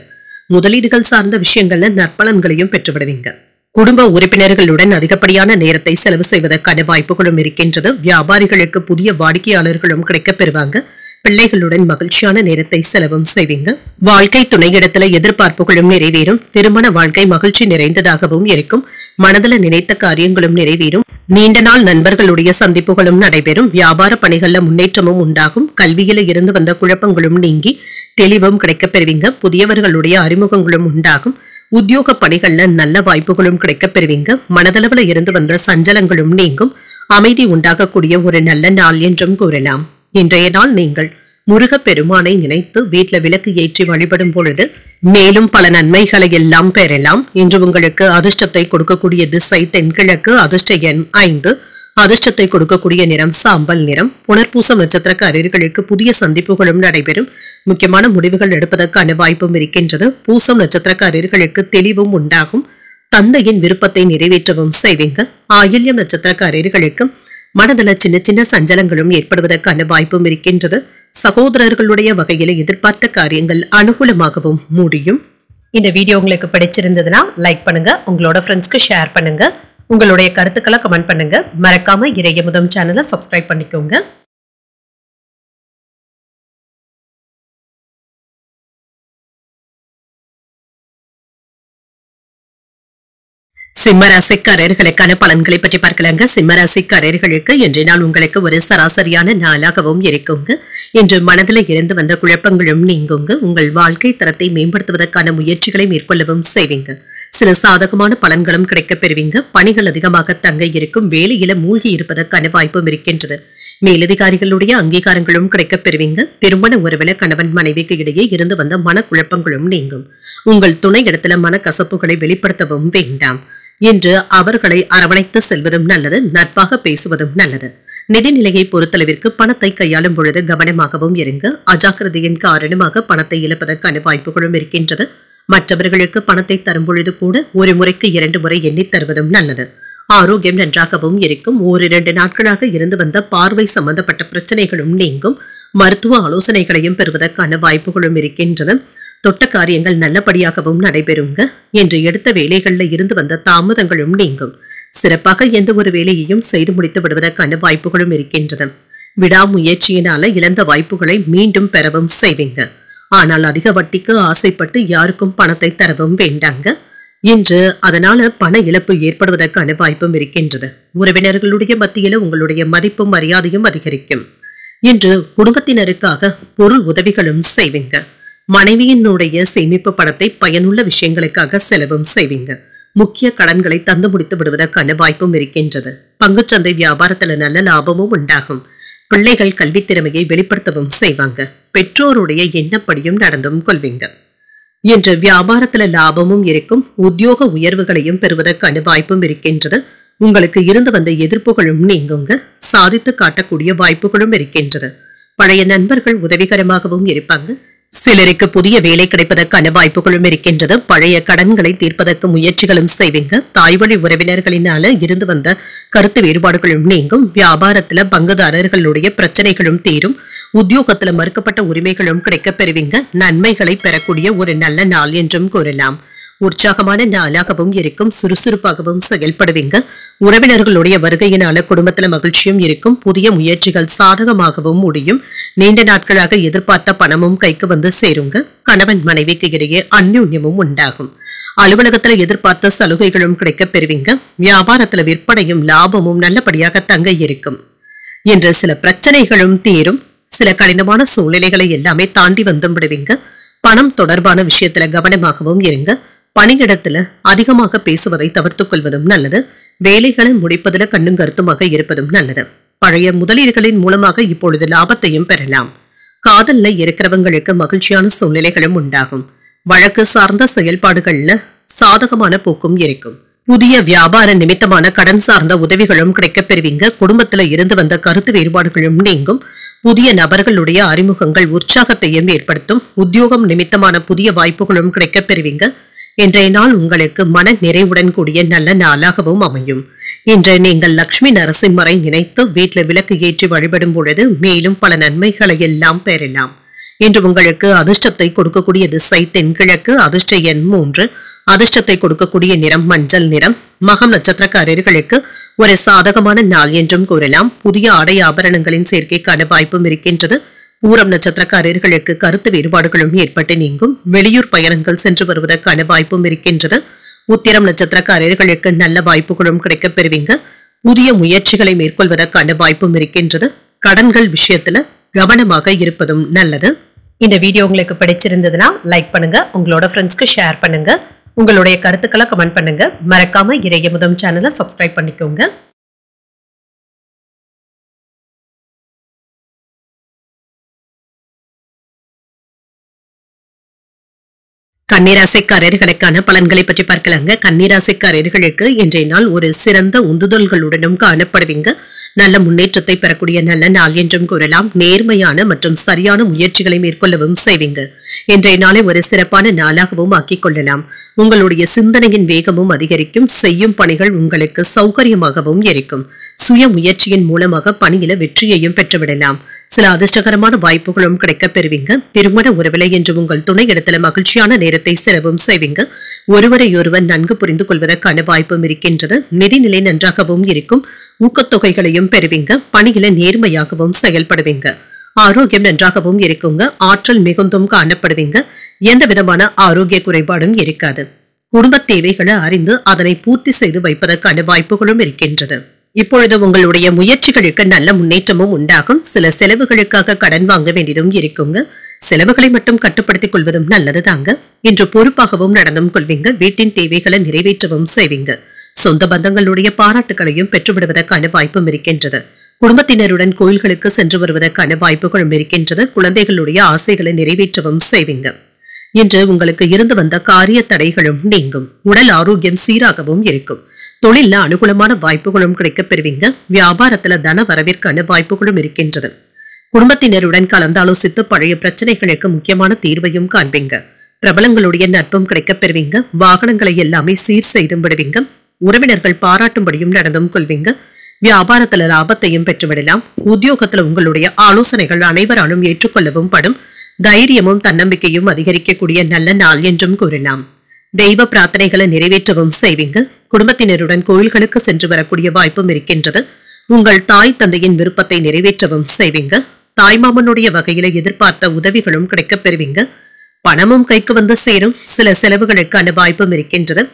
முதலீடுகள் சார்ந்த விஷயங்கள்ல நற்பலன்களையும் பெற்றுவிடுவீங்க. குடும்ப உறுப்பினர்களுடன் அதிகப்படியான நேரத்தை செலவு செய்வதற்கான வாய்ப்புகளும் இருக்கின்றது. வியாபாரிகளுக்கு புதிய வாடிக்கையாளர்களும் கிடைக்கப் பெறுவாங்க. பிள்ளைகளுடன் மகிழ்ச்சியான நேரத்தை செலவும் செய்வீங்க. வாழ்க்கை துணையிடத்துல எதிர்பார்ப்புகளும் நிறைவேறும். திருமண வாழ்க்கை மகிழ்ச்சி நிறைந்ததாகவும் இருக்கும். மனதில் நினைத்த காரியங்களும் நிறைவேறும். நீண்ட நாள் நண்பர்களுடைய சந்திப்புகளும் நடைபெறும். வியாபார பணிகள்ல முன்னேற்றமும் உண்டாகும். கல்வியில இருந்து வந்த குழப்பங்களும் நீங்கி தெளிவும் கிடைக்கப் பெறுவீங்க. புதியவர்களுடைய அறிமுகங்களும் உண்டாகும். உத்தியோக பணிகள்ல நல்ல வாய்ப்புகளும் கிடைக்கப் பெறுவீங்க. மனதளவுல இருந்து வந்த சஞ்சலங்களும் நீங்கும். அமைதி உண்டாகக்கூடிய ஒரு நல்ல நாள் என்றும் கூறலாம். இன்றைய நாள் நீங்கள் முருகப் பெருமானை நினைத்து வீட்டுல விளக்கு ஏற்றி வழிபடும் பொழுது மேலும் பல நன்மைகளை எல்லாம் பெறலாம். இன்று உங்களுக்கு அதிர்ஷ்டத்தை கொடுக்கக்கூடிய திசை தென்கிழக்கு. அதிர்ஷ்ட எண் 5. அதிர்ஷ்டத்தை கொடுக்கக்கூடிய நிறம் சாம்பல் நிறம். புனர்பூசம் நட்சத்திரக்காரர்களுக்கு புதிய சந்திப்புகளும் நடைபெறும். முக்கியமான முடிவுகள் எடுப்பதற்கான வாய்ப்பும் இருக்கின்றது. பூசம் நட்சத்திரக்காரர்களுக்கு தெளிவும் உண்டாகும். தந்தையின் விருப்பத்தை நிறைவேற்றவும் செய்வீங்க. ஆயில்யம் நட்சத்திரக்காரர்களுக்கு மனதில சின்ன சின்ன சஞ்சலங்களும் ஏற்படுவதற்கான வாய்ப்பும் இருக்கின்றது. சகோதரர்களுடைய வகையில எதிர்பார்த்த காரியங்கள் அனுகூலமாகவும் முடியும். இந்த வீடியோ உங்களுக்கு பிடிச்சிருந்ததுன்னா லைக் பண்ணுங்க. உங்களோட ஃப்ரெண்ட்ஸ்க்கு ஷேர் பண்ணுங்க. உங்களுடைய கருத்துக்களை கமெண்ட் பண்ணுங்க. மறக்காம இறையமுதம் சேனலை சப்ஸ்கிரைப் பண்ணிக்கோங்க. சிம்மராசிக்காரர்களுக்கான பலன்களை பற்றி பார்க்கலாங்க. சிம்மராசிக்காரர்களுக்கு இன்றைய நாள் உங்களுக்கு ஒரு சராசரியான நாளாகவும் இருக்குங்க. இன்று மனதில் இருந்து வந்த குழப்பங்களும் நீங்குங்க. உங்கள் வாழ்க்கை தரத்தை மேம்படுத்துவதற்கான முயற்சிகளை மேற்கொள்ளவும் செய்வீங்க. சில சாதகமான பலன்களும் கிடைக்கப் பெறுவீங்க. பணிகள் அதிகமாக தங்க இருக்கும். வேலையில மூழ்கி இருப்பதற்கான வாய்ப்பும் இருக்கின்றது. மேலதிகாரிகளுடைய அங்கீகாரங்களும் கிடைக்கப் பெறுவீங்க. திருமண உறவில கணவன் மனைவிக்கு இடையே இருந்து வந்த மனக்குழப்பங்களும் நீங்கும். உங்கள் துணை இடத்துல மனக்கசப்புகளை வெளிப்படுத்தவும் வேண்டாம். இன்று அவர்களை அரவணைத்து செல்வதும் நல்லது. நட்பாக பேசுவதும் நல்லது. நிதிநிலையை பொறுத்தளவிற்கு பணத்தை கையாளும் பொழுது கவனமாகவும் இருங்க. அஜாக்கிரதையின் காரணமாக பணத்தை இழப்பதற்கான வாய்ப்புகளும் இருக்கின்றது. மற்றவர்களுக்கு பணத்தை தரும் பொழுது கூட ஒரு முறைக்கு 2 முறை எண்ணித் தருவதும் நல்லது. ஆரோக்கியம் நன்றாகவும் இருக்கும். 1-2 நாட்களாக இருந்து வந்த பார்வை சம்பந்தப்பட்ட பிரச்சனைகளும் நீங்கும். மருத்துவ ஆலோசனைகளையும் பெறுவதற்கான வாய்ப்புகளும் இருக்கின்றது. தொட்ட காரியங்கள் நல்லபடியாகவும் நடைபெறுங்க. என்று எடுத்த வேலைகள்ல இருந்து வந்த தாமதங்களும் நீங்கும். சிறப்பாக எந்த ஒரு வேலையையும் செய்து முடித்து விடுவதற்கான வாய்ப்புகளும் இருக்கின்றது. விடாமுயற்சியினால இழந்த வாய்ப்புகளை மீண்டும் பெறவும் செய்வீங்க. ஆனால் அதிக வட்டிக்கு ஆசைப்பட்டு யாருக்கும் பணத்தை தரவும் வேண்டாங்க. இன்று அதனால பண இழப்பு ஏற்படுவதற்கான வாய்ப்பும் இருக்கின்றது. உறவினர்களுடைய மத்தியில உங்களுடைய மதிப்பும் மரியாதையும் அதிகரிக்கும். இன்று குடும்பத்தினருக்காக பொருள் உதவிகளும் செய்வீங்க. மனைவியினுடைய சேமிப்பு பணத்தை பயனுள்ள விஷயங்களுக்காக செலவும் செய்வீங்க. முக்கிய கடன்களை தந்து முடித்து விடுவதற்கான வாய்ப்பும் இருக்கின்றது. பங்குச்சந்தை வியாபாரத்துல நல்ல லாபமும் உண்டாகும். பிள்ளைகள் கல்வி திறமையை வெளிப்படுத்தவும் செய்வாங்க. பெற்றோருடைய எண்ணப்படியும் நடந்தும் கொள்வீங்க. இன்று வியாபாரத்துல லாபமும் இருக்கும். உத்தியோக உயர்வுகளையும் பெறுவதற்கான வாய்ப்பும் இருக்கின்றது. உங்களுக்கு இருந்து வந்த எதிர்ப்புகளும் நீங்குங்க. சாதித்து காட்டக்கூடிய வாய்ப்புகளும் இருக்கின்றது. பழைய நண்பர்கள் உதவிகரமாகவும் இருப்பாங்க. சிலருக்கு புதிய வேலை கிடைப்பதற்கான வாய்ப்புகளும் இருக்கின்றது. பழைய கடன்களை தீர்ப்பதற்கு முயற்சிகளும் செய்வீங்க. தாய்வழி உறவினர்களினால இருந்து வந்த கருத்து வேறுபாடுகளும் நீங்கும். வியாபாரத்துல பங்குதாரர்களுடைய பிரச்சனைகளும் தீரும். உத்தியோகத்துல மறுக்கப்பட்ட உரிமைகளும் கிடைக்கப் பெறுவீங்க. நன்மைகளை பெறக்கூடிய ஒரு நல்ல நாள் என்றும் கூறலாம். உற்சாகமான நாளாகவும் இருக்கும். சுறுசுறுப்பாகவும் செயல்படுவீங்க. உறவினர்களுடைய வருகையினால குடும்பத்துல மகிழ்ச்சியும் இருக்கும். புதிய முயற்சிகள் சாதகமாகவும் முடியும். நீண்ட நாட்களாக எதிர்பார்த்த பணமும் கைக்கு வந்து சேருங்க. கணவன் மனைவிக்கு இடையே அந்யோன்யமும் உண்டாகும். அலுவலகத்துல எதிர்பார்த்த சலுகைகளும் கிடைக்கப் பெறுவீங்க. வியாபாரத்துல விற்பனையும் லாபமும் நல்லபடியாக தங்க இருக்கும். என்ற சில பிரச்சனைகளும் தீரும். சில கடினமான சூழ்நிலைகளை எல்லாமே தாண்டி வந்தும் விடுவீங்க. பணம் தொடர்பான விஷயத்துல கவனமாகவும் இருங்க. பணியிடத்துல அதிகமாக பேசுவதை தவிர்த்துக் கொள்வதும் நல்லது. வேலைகளை முடிப்பதில கண்ணும் கருத்துமாக இருப்பதும் நல்லது. பழைய முதலீடுகளின் மூலமாக இப்பொழுது லாபத்தையும் பெறலாம். காதல்ல இருக்கிறவங்களுக்கு மகிழ்ச்சியான சூழ்நிலைகளும் உண்டாகும். வழக்கு சார்ந்த செயல்பாடுகள்ல சாதகமான போக்கும் இருக்கும். புதிய வியாபார நிமித்தமான கடன் சார்ந்த உதவிகளும் கிடைக்கப் பெறுவீங்க. குடும்பத்துல இருந்து வந்த கருத்து வேறுபாடுகளும் நீங்கும். புதிய நபர்களுடைய அறிமுகங்கள் உற்சாகத்தையும் ஏற்படுத்தும். உத்தியோகம் நிமித்தமான புதிய வாய்ப்புகளும் கிடைக்கப் பெறுவீங்க. இன்றைய நாள் உங்களுக்கு மன நிறைவுடன் கூடிய நல்ல நாளாகவும் அமையும். இன்று நீங்கள் லட்சுமி நரசிம்மரை நினைத்து வீட்டில் விளக்கு ஏற்றி வழிபடும் பொழுது மேலும் பல நன்மைகளை எல்லாம் பெறலாம். இன்று உங்களுக்கு அதிர்ஷ்டத்தை கொடுக்கக்கூடிய திசை தென்கிழக்கு. அதிர்ஷ்ட எண் 3. அதிர்ஷ்டத்தை கொடுக்கக்கூடிய நிறம் மஞ்சள் நிறம். மகம் நட்சத்திரக்காரர்களுக்கு ஒரு சாதகமான நாள் என்றும் கூறலாம். புதிய ஆடை ஆபரணங்களின் சேர்க்கைக்கான வாய்ப்பும் இருக்கின்றது. பூரம் நட்சத்திரக்காரர்களுக்கு கருத்து வேறுபாடுகளும் ஏற்பட்டு நீங்கும். வெளியூர் பயணங்கள் சென்று வருவதற்கான வாய்ப்பும் இருக்கின்றது. உத்திரம் நட்சத்திரக்காரர்களுக்கு நல்ல வாய்ப்புகளும் கிடைக்கப் பெறுவீங்க. புதிய முயற்சிகளை மேற்கொள்வதற்கான வாய்ப்பும் இருக்கின்றது. கடன்கள் விஷயத்துல கவனமாக இருப்பதும் நல்லது. இந்த வீடியோ உங்களுக்கு பிடிச்சிருந்ததுன்னா லைக் பண்ணுங்க. உங்களோட ஃப்ரெண்ட்ஸ்க்கு ஷேர் பண்ணுங்க. உங்களுடைய கருத்துக்களை கமெண்ட் பண்ணுங்க. மறக்காம இறையமுதம் சேனலை சப்ஸ்கிரைப் பண்ணிக்கோங்க. கன்னிராசிக்காரர்களுக்கான பலன்களை பற்றி பார்க்கலாங்க. கன்னிராசிக்காரர்களுக்கு இன்றைய நாள் ஒரு சிறந்த உந்துதல்களுடனும் காணப்படுவீங்க. நல்ல முன்னேற்றத்தை பெறக்கூடிய நல்ல நாள் என்றும் கூறலாம். நேர்மையான மற்றும் சரியான முயற்சிகளை மேற்கொள்ளவும் செய்வீங்க. இன்றைய நாளை ஒரு சிறப்பான நாளாகவும் ஆக்கிக் கொள்ளலாம். உங்களுடைய சிந்தனையின் வேகமும் அதிகரிக்கும். செய்யும் பணிகள் உங்களுக்கு சௌகரியமாகவும் இருக்கும். சுய முயற்சியின் மூலமாக பணியில வெற்றியையும் பெற்றுவிடலாம். சில அதிர்ஷ்டகரமான வாய்ப்புகளும் கிடைக்கப் பெறுவீங்க. திருமண உறவிலை என்று உங்கள் துணை இடத்துல மகிழ்ச்சியான நேரத்தை செலவும் செய்வீங்க. ஒருவரையொருவர் நன்கு புரிந்து கொள்வதற்கான வாய்ப்பும் இருக்கின்றது. நிதிநிலை நன்றாகவும் இருக்கும். ஊக்கத்தொகைகளையும் பெறுவீங்க. பணியில நேர்மையாகவும் செயல்படுவீங்க. ஆரோக்கியம் நன்றாகவும் இருக்குங்க. ஆற்றல் மிகுந்தும் காணப்படுவீங்க. எந்த விதமான ஆரோக்கிய குறைபாடும் இருக்காது. குடும்ப தேவைகளை அறிந்து அதனை பூர்த்தி செய்து வைப்பதற்கான வாய்ப்புகளும் இருக்கின்றது. இப்பொழுது உங்களுடைய முயற்சிகளுக்கு நல்ல முன்னேற்றமும் உண்டாகும். சில செலவுகளுக்காக கடன் வாங்க வேண்டியதும் இருக்குங்க. செலவுகளை மட்டும் கட்டுப்படுத்திக் கொள்வதும் நல்லது தாங்க. இன்று பொறுப்பாகவும் நடந்தும் கொள்வீங்க. வீட்டின் தேவைகளை நிறைவேற்றவும் செய்வீங்க. சொந்த பந்தங்களுடைய பாராட்டுகளையும் பெற்றுவிடுவதற்கான வாய்ப்பும் இருக்கின்றது. குடும்பத்தினருடன் கோயில்களுக்கு சென்று வருவதற்கான வாய்ப்புகளும் இருக்கின்றது. குழந்தைகளுடைய ஆசைகளை நிறைவேற்றவும் செய்வீங்க. இன்று உங்களுக்கு இருந்து வந்த காரிய தடைகளும் நீங்கும். உடல் ஆரோக்கியம் சீராகவும் இருக்கும். தொழில அனுகூலமான வாய்ப்புகளும் கிடைக்கப் பெறுவீங்க. வியாபாரத்துல தன வரவிற்கான வாய்ப்புகளும் இருக்கின்றது. குடும்பத்தினருடன் கலந்தாலோசித்து பழைய பிரச்சனைகளுக்கு முக்கியமான தீர்வையும் காண்பீங்க. பிரபலங்களுடைய நட்பும் கிடைக்கப் பெறுவீங்க. வாகனங்களை எல்லாமே சீர் செய்தும் விடுவீங்க. உறவினர்கள் பாராட்டும்படியும் நடந்தும் கொள்வீங்க. வியாபாரத்துல லாபத்தையும் பெற்றுவிடலாம். உத்தியோகத்துல உங்களுடைய ஆலோசனைகள் அனைவராலும் ஏற்றுக்கொள்ளவும் படும். தைரியமும் தன்னம்பிக்கையும் அதிகரிக்கக்கூடிய நல்ல நாள் என்றும் கூறலாம். தெய்வ பிரார்த்தனைகளை நிறைவேற்றவும் செய்வீங்க. குடும்பத்தினருடன் கோயில்களுக்கு சென்று வரக்கூடிய வாய்ப்பும் இருக்கின்றது. உங்கள் தாய் தந்தையின் விருப்பத்தை நிறைவேற்றவும் செய்வீங்க. தாய்மாமனுடைய வகையில எதிர்பார்த்த உதவிகளும் கிடைக்கப் பெறுவீங்க. பணமும் கைக்கு வந்து சேரும். சில செலவுகளுக்கான வாய்ப்பும் இருக்கின்றது.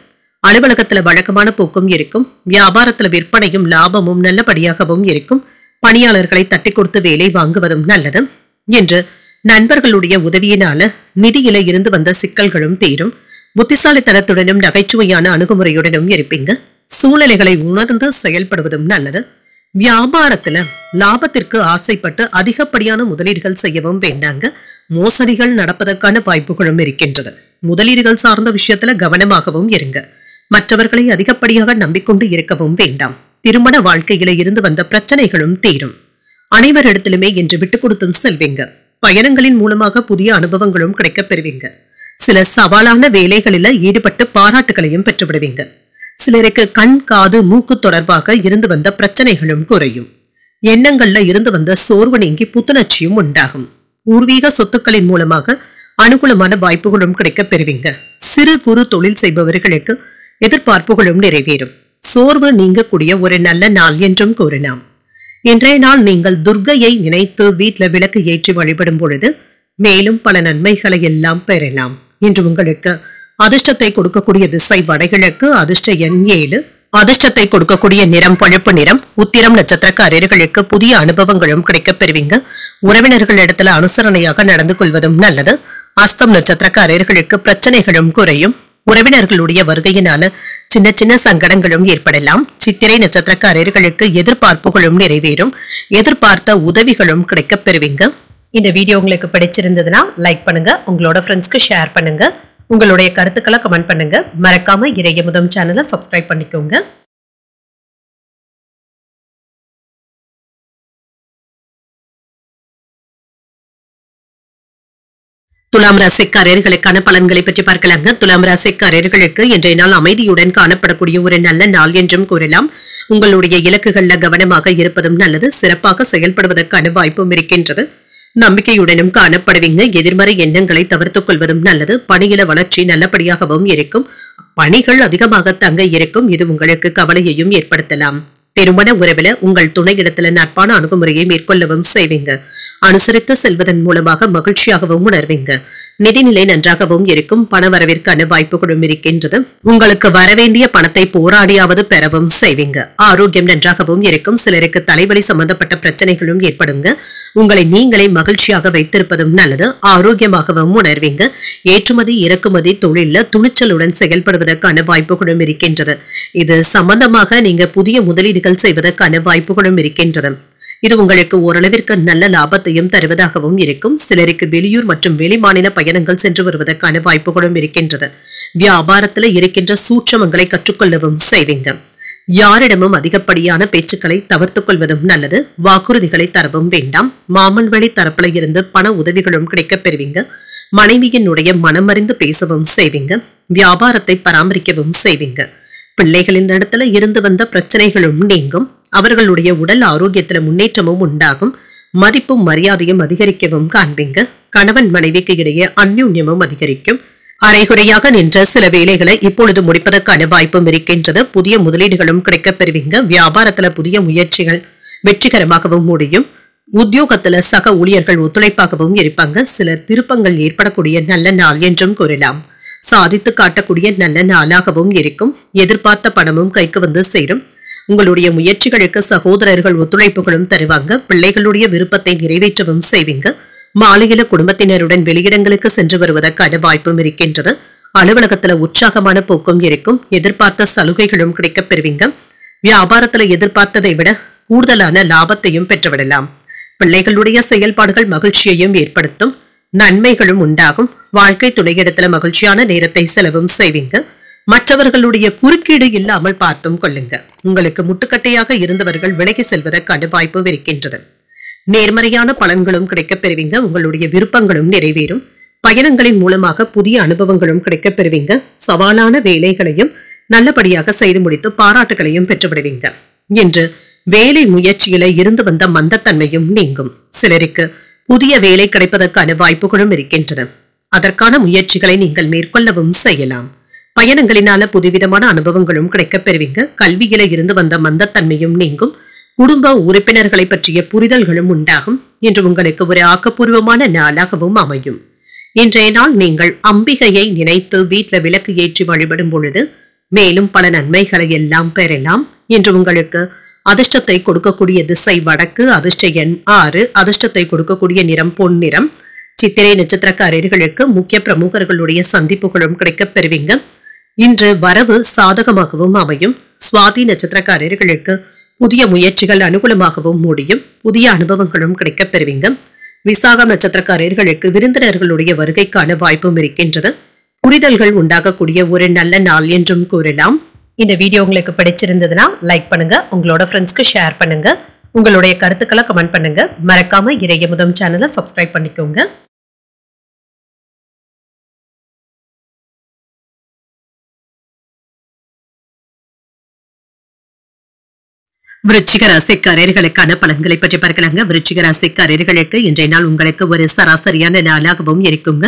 அலுவலகத்துல வழக்கமான போக்கும் இருக்கும். வியாபாரத்துல விற்பனையும் லாபமும் நல்லபடியாகவும் இருக்கும். பணியாளர்களை தட்டி கொடுத்து வேலை வாங்குவதும் நல்லது. என்று நண்பர்களுடைய உதவியினால நிதியில இருந்து வந்த சிக்கல்களும் தீரும். புத்திசாலித்தனத்துடனும் நகைச்சுவையான அணுகுமுறையுடனும் இருப்பீங்க. சூழ்நிலைகளை உணர்ந்து செயல்படுவதும் நல்லது. வியாபாரத்துல லாபத்திற்கு ஆசைப்பட்டு அதிகப்படியான முதலீடுகள் செய்யவும் வேண்டாங்க. மோசடிகள் நடப்பதற்கான வாய்ப்புகளும் இருக்கின்றது. முதலீடுகள் சார்ந்த விஷயத்துல கவனமாகவும் இருங்க. மற்றவர்களை அதிகப்படியாக நம்பிக்கொண்டு இருக்கவும் வேண்டாம். திருமண வாழ்க்கையில இருந்து வந்த பிரச்சனைகளும் தீரும். அனைவரிடத்திலுமே என்று விட்டுக் கொடுத்தும் செல்வீங்க. பயணங்களின் மூலமாக புதிய அனுபவங்களும் கிடைக்கப் பெறுவீங்க. சில சவாலான வேலைகளில ஈடுபட்டு பாராட்டுகளையும் பெற்றுவிடுவீங்க. சிலருக்கு கண், காது, மூக்கு தொடர்பாக இருந்து வந்த பிரச்சனைகளும் குறையும். எண்ணங்கள்ல இருந்து வந்த சோர்வு நீங்கி புத்துணர்ச்சியும் உண்டாகும். பூர்வீக சொத்துக்களின் மூலமாக அனுகூலமான வாய்ப்புகளும் கிடைக்கப் பெறுவீங்க. சிறு குறு தொழில் செய்பவர்களுக்கு எதிர்பார்ப்புகளும் நிறைவேறும். சோர்வு நீங்கக்கூடிய ஒரு நல்ல நாள் என்றும் கூறலாம். இன்றைய நாள் நீங்கள் துர்க்கையை நினைத்து வீட்டுல விளக்கு ஏற்றி வழிபடும் பொழுது மேலும் பல நன்மைகளை எல்லாம் பெறலாம். இன்று உங்களுக்கு அதிர்ஷ்டத்தை கொடுக்கக்கூடிய திசை வடகிழக்கு, அதிர்ஷ்ட எண் 7, அதிர்ஷ்டத்தை கொடுக்கக்கூடிய நிறம் பழுப்பு நிறம். உத்திரம் நட்சத்திரக்காரர்களுக்கு புதிய அனுபவங்களும் கிடைக்கப் பெறுவீங்க. உறவினர்கள் இடத்துல அனுசரணையாக நடந்து கொள்வதும் நல்லது. அஸ்தம் நட்சத்திரக்காரர்களுக்கு பிரச்சனைகளும் குறையும். உறவினர்களுடைய வருகையினால சின்ன சின்ன சங்கடங்களும் ஏற்படலாம். சித்திரை நட்சத்திரக்காரர்களுக்கு எதிர்பார்ப்புகளும் நிறைவேறும். எதிர்பார்த்த உதவிகளும் கிடைக்கப் பெறுவீங்க. இந்த வீடியோ உங்களுக்கு பிடிச்சிருந்ததுன்னா லைக் பண்ணுங்க, உங்களோட ஃப்ரெண்ட்ஸ்க்கு ஷேர் பண்ணுங்க, உங்களுடைய கருத்துக்களை கமெண்ட் பண்ணுங்க. மறக்காம இறையமுதம் சேனலை சப்ஸ்கிரைப் பண்ணிக்கோங்க. துலாம் ராசிக்காரர்களுக்கான பலன்களை பற்றி பார்க்கலாங்க. துலாம் ராசிக்காரர்களுக்கு இன்றைய நாள் அமைதியுடன் காணப்படக்கூடிய ஒரு நல்ல நாள் என்றும் கூறலாம். உங்களுடைய இலக்குகள்ல கவனமாக இருப்பதும் நல்லது. சிறப்பாக செயல்படுவதற்கான வாய்ப்பும் இருக்கின்றது. நம்பிக்கையுடனும் காணப்படுவீங்க. எதிர்மறை எண்ணங்களை தவிர்த்துக் கொள்வதும் நல்லது. பணியில வளர்ச்சி நல்லபடியாகவும் இருக்கும். பணிகள் அதிகமாக தங்க இருக்கும். இது உங்களுக்கு கவலையையும் ஏற்படுத்தலாம். திருமண உறவுல உங்கள் துணையிடத்துல நட்பான அணுகுமுறையை மேற்கொள்ளவும் செய்வீங்க. அனுசரித்து செல்வதன் மூலமாக மகிழ்ச்சியாகவும் உணர்வீங்க. நிதிநிலை நன்றாகவும் இருக்கும். பண வரவிற்கான வாய்ப்புகளும் இருக்கின்றது. உங்களுக்கு வரவேண்டிய பணத்தை போராடியாவது பெறவும் செய்வீங்க. ஆரோக்கியம் நன்றாகவும் இருக்கும். சிலருக்கு தலைவலி சம்பந்தப்பட்ட பிரச்சனைகளும் ஏற்படுங்க. உங்களை நீங்களே மகிழ்ச்சியாக வைத்திருப்பதும் நல்லது. ஆரோக்கியமாகவும் உணர்வீங்க. ஏற்றுமதி இறக்குமதி தொழில துணிச்சலுடன் செயல்படுவதற்கான வாய்ப்புகளும் இருக்கின்றது. இது சம்பந்தமாக நீங்க புதிய முதலீடுகள் செய்வதற்கான வாய்ப்புகளும் இருக்கின்றது. இது உங்களுக்கு ஓரளவிற்கு நல்ல லாபத்தையும் தருவதாகவும் இருக்கும். சிலருக்கு வெளியூர் மற்றும் வெளிமாநில பயணங்கள் சென்று வருவதற்கான வாய்ப்புகளும் இருக்கின்றது. வியாபாரத்துல இருக்கின்ற சூட்சமங்களை கற்றுக்கொள்ளவும் செய்வீங்க. யாரிடமும் அதிகப்படியான பேச்சுக்களை தவிர்த்துக் கொள்வதும் நல்லது. வாக்குறுதிகளை தரவும் வேண்டாம். மாமன் வழி தரப்புல இருந்து பண உதவிகளும் கிடைக்கப் பெறுவீங்க. மனைவியினுடைய மனமறிந்து பேசவும் செய்வீங்க. வியாபாரத்தை பராமரிக்கவும் செய்வீங்க. பிள்ளைகளின் இடத்துல இருந்து வந்த பிரச்சனைகளும் நீங்கும். அவர்களுடைய உடல் ஆரோக்கியத்துல முன்னேற்றமும் உண்டாகும். மதிப்பும் மரியாதையும் அதிகரிக்கவும் காண்பீங்க. கணவன் மனைவிக்கு இடையே அந்யோன்யமும் அதிகரிக்கும். அரைகுறையாக நின்ற சில வேலைகளை இப்பொழுது முடிப்பதற்கான வாய்ப்பும் இருக்கின்றது. புதிய முதலீடுகளும் கிடைக்கப் பெறுவீங்க. வியாபாரத்துல புதிய முயற்சிகள் வெற்றிகரமாகவும் முடியும். உத்தியோகத்துல சக ஊழியர்கள் ஒத்துழைப்பாகவும் இருப்பாங்க. சில திருப்பங்கள் ஏற்படக்கூடிய நல்ல நாள் என்றும் கூறலாம். சாதித்து காட்டக்கூடிய நல்ல நாளாகவும் இருக்கும். எதிர்பார்த்த பணமும் கைக்கு வந்து சேரும். உங்களுடைய முயற்சிகளுக்கு சகோதரர்கள் ஒத்துழைப்புகளும் தருவாங்க. பிள்ளைகளுடைய விருப்பத்தை நிறைவேற்றவும் செய்வீங்க. மாலையில குடும்பத்தினருடன் வெளியிடங்களுக்கு சென்று வருவதற்கான வாய்ப்பும் இருக்கின்றது. அலுவலகத்துல உற்சாகமான போக்கும் இருக்கும். எதிர்பார்த்த சலுகைகளும் கிடைக்கப் பெறுவீங்க. வியாபாரத்துல எதிர்பார்த்ததை விட கூடுதலான லாபத்தையும் பெற்றுவிடலாம். பிள்ளைகளுடைய செயல்பாடுகள் மகிழ்ச்சியையும் ஏற்படுத்தும். நன்மைகளும் உண்டாகும். வாழ்க்கை துணையிடத்துல மகிழ்ச்சியான நேரத்தை செலவும் செய்வீங்க. மற்றவர்களுடைய குறுக்கீடு இல்லாமல் பார்த்தும் கொள்ளுங்க. உங்களுக்கு முட்டுக்கட்டையாக இருந்தவர்கள் விலகி செல்வதற்கான வாய்ப்பும் இருக்கின்றது. நேர்மறையான பலன்களும் கிடைக்கப் பெறுவீங்க. உங்களுடைய விருப்பங்களும் நிறைவேறும். பயணங்களின் மூலமாக புதிய அனுபவங்களும் கிடைக்கப் பெறுவீங்க. சவாலான வேலைகளையும் நல்லபடியாக செய்து முடித்து பாராட்டுகளையும் பெற்றுவிடுவீங்க. இன்று வேலை முயற்சியில இருந்து வந்த மந்தத்தன்மையும் நீங்கும். சிலருக்கு புதிய வேலை கிடைப்பதற்கான வாய்ப்புகளும் இருக்கின்றன. அதற்கான முயற்சிகளை நீங்கள் மேற்கொள்ளவும் செய்யலாம். பயணங்களினால புதுவிதமான அனுபவங்களும் கிடைக்கப் பெறுவீங்க. கல்வியில இருந்து வந்த மந்தத்தன்மையும் நீங்கும். குடும்ப உறுப்பினர்களை பற்றிய புரிதல்களும் உண்டாகும். இன்று உங்களுக்கு ஒரு ஆக்கப்பூர்வமான நாளாகவும் அமையும். இன்றைய நாள் நீங்கள் அம்பிகையை நினைத்து வீட்டுல விளக்கு ஏற்றி வழிபடும் பொழுது மேலும் பல நன்மைகளை எல்லாம் பெறலாம். இன்று உங்களுக்கு அதிர்ஷ்டத்தை கொடுக்கக்கூடிய திசை வடக்கு, அதிர்ஷ்ட எண் 6, அதிர்ஷ்டத்தை கொடுக்கக்கூடிய நிறம் பொன்னிறம். சித்திரை நட்சத்திரக்காரர்களுக்கு முக்கிய பிரமுகர்களுடைய சந்திப்புகளும் கிடைக்கப் பெறுவீங்க. இன்று வரவு சாதகமாகவும் அமையும். சுவாதி நட்சத்திரக்காரர்களுக்கு புதிய முயற்சிகள் அனுகூலமாகவும் முடியும். புதிய அனுபவங்களும் கிடைக்கப் பெறுவீங்க. விசாகம் நட்சத்திரக்காரர்களுக்கு விருந்தினர்களுடைய வருகைக்கான வாய்ப்பும் இருக்கின்றது. புரிதல்கள் உண்டாகக்கூடிய ஒரு நல்ல நாள் என்றும் கூறலாம். இந்த வீடியோ உங்களுக்கு பிடிச்சிருந்ததுன்னா லைக் பண்ணுங்க, உங்களோட ஃப்ரெண்ட்ஸ்க்கு ஷேர் பண்ணுங்க, உங்களுடைய கருத்துக்களை கமெண்ட் பண்ணுங்க. மறக்காம இறையமுதம் சேனலை சப்ஸ்கிரைப் பண்ணிக்கோங்க. விருச்சிக ராசிக்காரர்களுக்கான பலன்களை பற்றி பார்க்கலாங்க. விருச்சிக ராசிக்காரர்களுக்கு இன்றைய நாள் உங்களுக்கு ஒரு சராசரியான நாளாகவும் இருக்குங்க.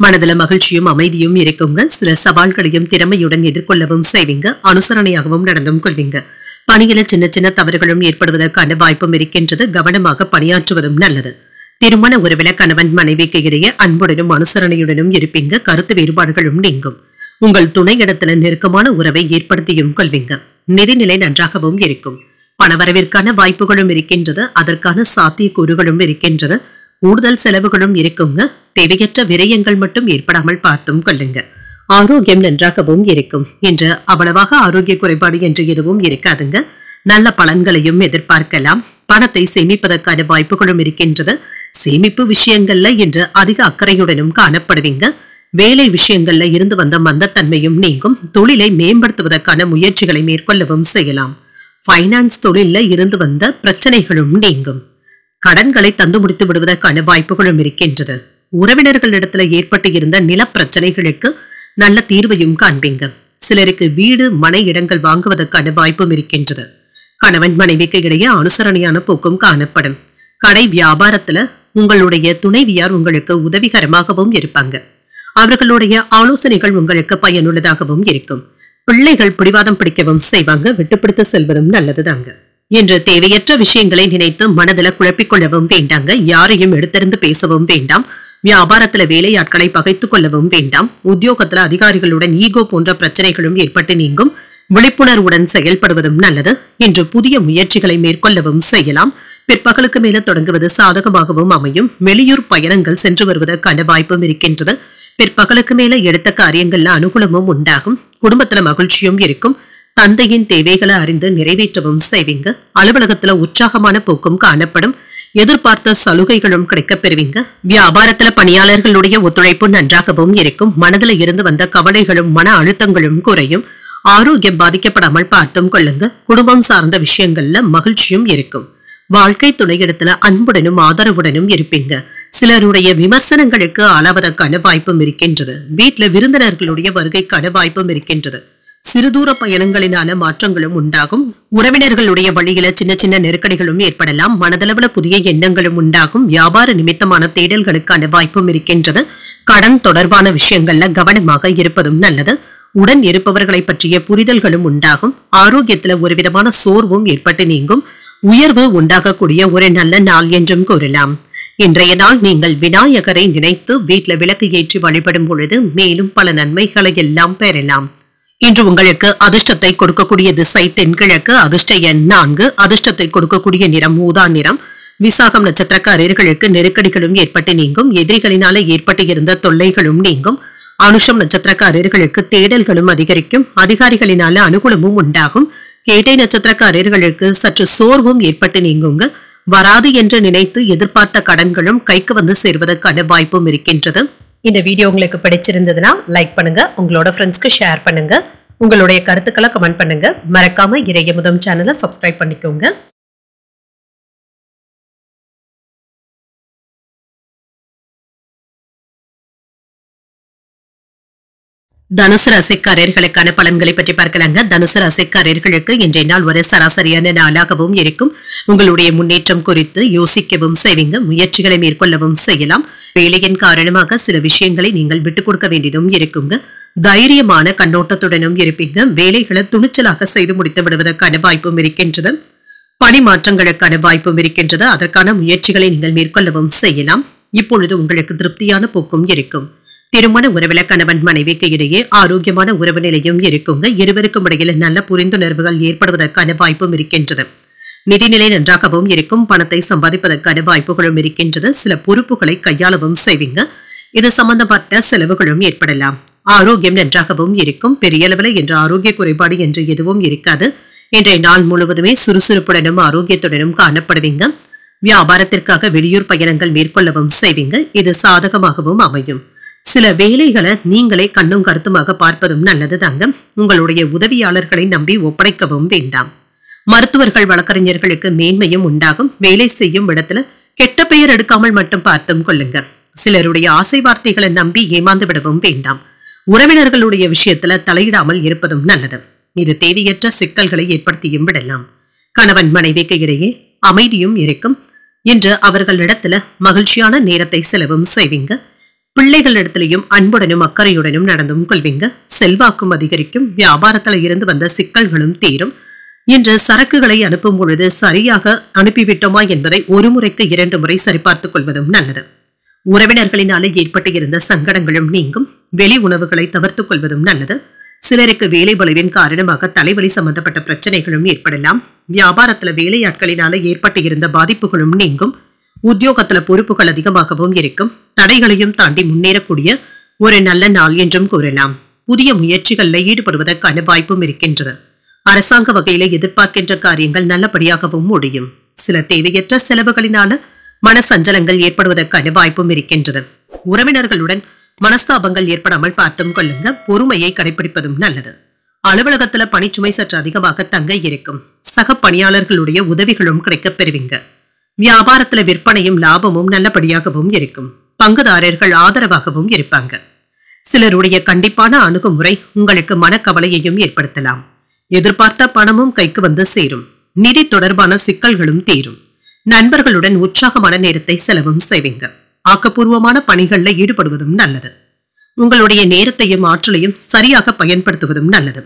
மனதில் மகிழ்ச்சியும் அமைதியும் இருக்குங்க. சில சவால்களையும் திறமையுடன் எதிர்கொள்ளவும் செய்வீங்க. அனுசரணையாகவும் நடந்தும் கொள்வீங்க. பணியில சின்ன சின்ன தவறுகளும் ஏற்படுவதற்கான வாய்ப்பும் இருக்கின்றது. கவனமாக பணியாற்றுவதும் நல்லது. திருமண உறவில கணவன் மனைவிக்கு இடையே அன்புடனும் அனுசரணையுடனும் இருப்பீங்க. கருத்து வேறுபாடுகளும் நீங்கும். உங்கள் துணையிடத்துல நெருக்கமான உறவை ஏற்படுத்தியும் கொள்வீங்க. நிதிநிலை நன்றாகவும் இருக்கும். பணவரவிற்கான வாய்ப்புகளும் இருக்கின்றது. அதற்கான சாத்தியக்கூறுகளும் இருக்கின்றது. கூடுதல் செலவுகளும் இருக்குங்க. தேவையற்ற விரயங்கள் மட்டும் ஏற்படாமல் பார்த்தும் கொள்ளுங்க. ஆரோக்கியம் நன்றாகவும் இருக்கும். இன்று அவ்வளவாக ஆரோக்கிய குறைபாடு என்று எதுவும் இருக்காதுங்க. நல்ல பலன்களையும் எதிர்பார்க்கலாம். பணத்தை சேமிப்பதற்கான வாய்ப்புகளும் இருக்கின்றது. சேமிப்பு விஷயங்கள்ல இன்று அதிக அக்கறையுடனும் காணப்படுவீங்க. வேலை விஷயங்கள்ல இருந்து வந்த மந்தத்தன்மையும் நீங்கும். தொழிலை மேம்படுத்துவதற்கான முயற்சிகளை மேற்கொள்ளவும் செய்யலாம். பைனான்ஸ் தொழில இருந்து வந்த பிரச்சனைகளும் நீங்கும். கடன்களை தந்து முடித்து விடுவதற்கான வாய்ப்புகளும் இருக்கின்றது. உறவினர்களிடத்துல ஏற்பட்டு இருந்த நில பிரச்சனைகளுக்கு நல்ல தீர்வையும் காண்பீங்க. சிலருக்கு வீடு மனை இடங்கள் வாங்குவதற்கான வாய்ப்பும் இருக்கின்றது. கணவன் மனைவிக்கு இடையே அனுசரணையான போக்கும் காணப்படும். கடை வியாபாரத்துல உங்களுடைய துணைவியார் உங்களுக்கு உதவிகரமாகவும் இருப்பாங்க. அவர்களுடைய ஆலோசனைகள் உங்களுக்கு பயனுள்ளதாகவும் இருக்கும். பிள்ளைகள் பிடிவாதம் பிடிக்கவும் செய்வாங்க. விட்டுப்பிடித்து செல்வதும் நல்லதுதாங்க. என்று தேவையற்ற விஷயங்களை நினைத்து மனதில குழப்பிக்கொள்ளவும் வேண்டாங்க. யாரையும் எடுத்திருந்து பேசவும் வேண்டாம். வியாபாரத்துல வேலையாட்களை பகைத்துக் கொள்ளவும் வேண்டாம். உத்தியோகத்துல அதிகாரிகளுடன் ஈகோ போன்ற பிரச்சனைகளும் ஏற்பட்டு நீங்கும். விழிப்புணர்வுடன் செயல்படுவதும் நல்லது. இன்று புதிய முயற்சிகளை மேற்கொள்ளவும் செய்யலாம். பிற்பகலுக்கு மேல தொடங்குவது சாதகமாகவும் அமையும். வெளியூர் பயணங்கள் சென்று வருவதற்கான வாய்ப்பும் இருக்கின்றது. பிற்பகலுக்கு மேல எடுத்த காரியங்கள்ல அனுகூலமும் உண்டாகும். குடும்பத்துல மகிழ்ச்சியும் இருக்கும். தந்தையின் தேவைகளை அறிந்து நிறைவேற்றவும் செய்வீங்க. அலுவலகத்துல உற்சாகமான போக்கும் காணப்படும். எதிர்பார்த்த சலுகைகளும் கிடைக்கப் பெறுவீங்க. வியாபாரத்துல பணியாளர்களுடைய ஒத்துழைப்பு நன்றாகவும் இருக்கும். மனதில் இருந்து வந்த கவலைகளும் மன அழுத்தங்களும் குறையும். ஆரோக்கியம் பாதிக்கப்படாமல் பார்த்தும் கொள்ளுங்க. குடும்பம் சார்ந்த விஷயங்கள்ல மகிழ்ச்சியும் இருக்கும். வாழ்க்கை துணையிடத்துல அன்புடனும் ஆதரவுடனும் இருப்பீங்க. சிலருடைய விமர்சனங்களுக்கு ஆளாவதற்கான வாய்ப்பும் இருக்கின்றது. வீட்டுல விருந்தினர்களுடைய வருகைக்கான வாய்ப்பும் இருக்கின்றது. சிறுதூர பயணங்களினால மாற்றங்களும் உண்டாகும். உறவினர்களுடைய வழியில சின்ன சின்ன நெருக்கடிகளும் ஏற்படலாம். மனதளவுல புதிய எண்ணங்களும் உண்டாகும். வியாபார நிமித்தமான தேடல்களுக்கான வாய்ப்பும் இருக்கின்றது. கடன் தொடர்பான விஷயங்கள்ல கவனமாக இருப்பதும் நல்லது. உடன் இருப்பவர்களை பற்றிய புரிதல்களும் உண்டாகும். ஆரோக்கியத்துல ஒருவிதமான சோர்வும் ஏற்பட்டு நீங்கும். உயர்வு உண்டாகக்கூடிய ஒரு நல்ல நாள் என்றும் கூறலாம். இன்றைய நாள் நீங்கள் விநாயகரை நினைத்து வீட்டில் விளக்கு ஏற்றி வழிபடும் பொழுது மேலும் பல நன்மைகளை எல்லாம் பெறலாம். இன்று உங்களுக்கு அதிர்ஷ்டத்தை கொடுக்கக்கூடிய திசை தென்கிழக்கு. அதிர்ஷ்ட எண் 4. அதிர்ஷ்டத்தை கொடுக்கக்கூடிய நிறம் ஊதா நிறம். விசாகம் நட்சத்திரக்காரர்களுக்கு நெருக்கடிகளும் ஏற்பட்டு நீங்கும். எதிரிகளினால ஏற்பட்டு இருந்த தொல்லைகளும் நீங்கும். அனுஷம் நட்சத்திரக்காரர்களுக்கு தேடல்களும் அதிகரிக்கும். அதிகாரிகளினால அனுகூலமும் உண்டாகும். கேட்டை நட்சத்திரக்காரர்களுக்கு சற்று சோர்வும் ஏற்பட்டு நீங்குங்க. வராது என்று நினைத்து எதிர்பார்த்த கடன்களும் கைக்கு வந்து சேர்வதற்கான வாய்ப்பும் இருக்கின்றது. இந்த வீடியோ உங்களுக்கு பிடிச்சிருந்ததுன்னா லைக் பண்ணுங்க, உங்களோட ஃப்ரெண்ட்ஸ்க்கு ஷேர் பண்ணுங்க, உங்களுடைய கருத்துக்களை கமெண்ட் பண்ணுங்க. மறக்காம இறையமுதம் சேனலை சப்ஸ்கிரைப் பண்ணிக்கோங்க. தனுசு ராசிக்காரர்களுக்கான பலன்களை பற்றி பார்க்கலாங்க. தனுசு ராசிக்காரர்களுக்கு இன்றைய நாள் ஒரு சராசரியான நாளாகவும் இருக்கும். உங்களுடைய முன்னேற்றம் குறித்து யோசிக்கவும் செய்வீங்க. முயற்சிகளை மேற்கொள்ளவும் செய்யலாம். வேலையின் காரணமாக சில விஷயங்களை நீங்கள் விட்டுக் கொடுக்க வேண்டியதும் இருக்குங்க. தைரியமான கண்ணோட்டத்துடனும் இருப்பீங்க. வேலைகளை துணிச்சலாக செய்து முடித்து விடுவதற்கான வாய்ப்பும் இருக்கின்றது. பணி மாற்றங்களுக்கான வாய்ப்பும் இருக்கின்றது. அதற்கான முயற்சிகளை நீங்கள் மேற்கொள்ளவும் செய்யலாம். இப்பொழுது உங்களுக்கு திருப்தியான போக்கும் இருக்கும். திருமண உறவில கணவன் மனைவிக்கு இடையே ஆரோக்கியமான உறவு நிலையும் இருக்குங்க. இருவருக்கும் இடையில நல்ல புரிந்துணர்வுகள் ஏற்படுவதற்கான வாய்ப்பும் இருக்கின்றது. நிதிநிலை நன்றாகவும் இருக்கும். பணத்தை சம்பாதிப்பதற்கான வாய்ப்புகளும் இருக்கின்றது. சில பொறுப்புகளை கையாளவும் செய்வீங்க. இது சம்பந்தப்பட்ட செலவுகளும் ஏற்படலாம். ஆரோக்கியம் நன்றாகவும் இருக்கும். பெரிய அளவில் என்ற ஆரோக்கிய குறைபாடு என்று எதுவும் இருக்காது. இன்றைய நாள் முழுவதுமே சுறுசுறுப்புடனும் ஆரோக்கியத்துடனும் காணப்படுவீங்க. வியாபாரத்திற்காக வெளியூர் பயணங்கள் மேற்கொள்ளவும் செய்வீங்க. இது சாதகமாகவும் அமையும். சில வேலைகளை நீங்களே கண்ணும் கருத்துமாக பார்ப்பதும் நல்லது தாங்க. உங்களுடைய உதவியாளர்களை நம்பி ஒப்படைக்கவும் வேண்டாம். மருத்துவர்கள் வழக்கறிஞர்களுக்கு மேன்மையும் உண்டாகும். வேலை செய்யும் இடத்துல கெட்ட பெயர் எடுக்காமல் மட்டும் பார்த்தும் கொள்ளுங்க. சிலருடைய ஆசை வார்த்தைகளை நம்பி ஏமாந்து விடவும் வேண்டாம். உறவினர்களுடைய விஷயத்துல தலையிடாமல் இருப்பதும் நல்லது. இது தேவையற்ற சிக்கல்களை ஏற்படுத்தியும் விடலாம். கணவன் மனைவிக்கு இடையே அமைதியும் இருக்கும். இன்று அவர்களிடத்துல மகிழ்ச்சியான நேரத்தை செலவும் செய்வீங்க. பிள்ளைகளிடத்திலையும் அன்புடனும் அக்கறையுடனும் நடந்தும் கொள்வீங்க. செல்வாக்கும் அதிகரிக்கும். வியாபாரத்துல இருந்து வந்த சிக்கல்களும் தீரும். இன்று சரக்குகளை அனுப்பும் பொழுது சரியாக அனுப்பிவிட்டோமா என்பதை ஒரு முறைக்கு 2 முறை சரிபார்த்துக் கொள்வதும் நல்லது. உறவினர்களினாலே ஏற்பட்டு இருந்த சங்கடங்களும் நீங்கும். வெளி உணவுகளை தவிர்த்துக் கொள்வதும் நல்லது. சிலருக்கு வேலை பளுவின் காரணமாக தலைவலி சம்பந்தப்பட்ட பிரச்சனைகளும் ஏற்படலாம். வியாபாரத்துல வேலையாட்களினால ஏற்பட்டு இருந்த பாதிப்புகளும் நீங்கும். உத்தியோகத்துல பொறுப்புகள் அதிகமாகவும் இருக்கும். தடைகளையும் தாண்டி முன்னேறக்கூடிய ஒரு நல்ல நாள் என்றும் கூறலாம். புதிய முயற்சிகளில் ஈடுபடுவதற்கான வாய்ப்பும் இருக்கின்றது. அரசாங்க வகையில எதிர்பார்க்கின்ற காரியங்கள் நல்லபடியாகவும் முடியும். சில தேவையற்ற செலவுகளினால மனசஞ்சலங்கள் ஏற்படுவதற்கான வாய்ப்பும் இருக்கின்றது. உறவினர்களுடன் மனஸ்தாபங்கள் ஏற்படாமல் பார்த்தும் கொள்ளுங்க. பொறுமையை கடைபிடிப்பதும் நல்லது. அலுவலகத்துல பணிச்சுமை சற்று அதிகமாக தங்க இருக்கும். சக பணியாளர்களுடைய உதவிகளும் கிடைக்கப் பெறுவீங்க. வியாபாரத்துல விற்பனையும் லாபமும் நல்லபடியாகவும் இருக்கும். பங்குதாரர்கள் ஆதரவாகவும் இருப்பாங்க. சிலருடைய கண்டிப்பான அணுகுமுறை உங்களுக்கு மனக்கவலையையும் ஏற்படுத்தலாம். எதிர்பார்த்த பணமும் கைக்கு வந்து சேரும். நிதி தொடர்பான சிக்கல்களும் தீரும். நண்பர்களுடன் உற்சாகமான நேரத்தை செலவும் செய்வீங்க. ஆக்கப்பூர்வமான பணிகள்ல ஈடுபடுவதும் நல்லது. உங்களுடைய நேரத்தையும் ஆற்றலையும் சரியாக பயன்படுத்துவதும் நல்லது.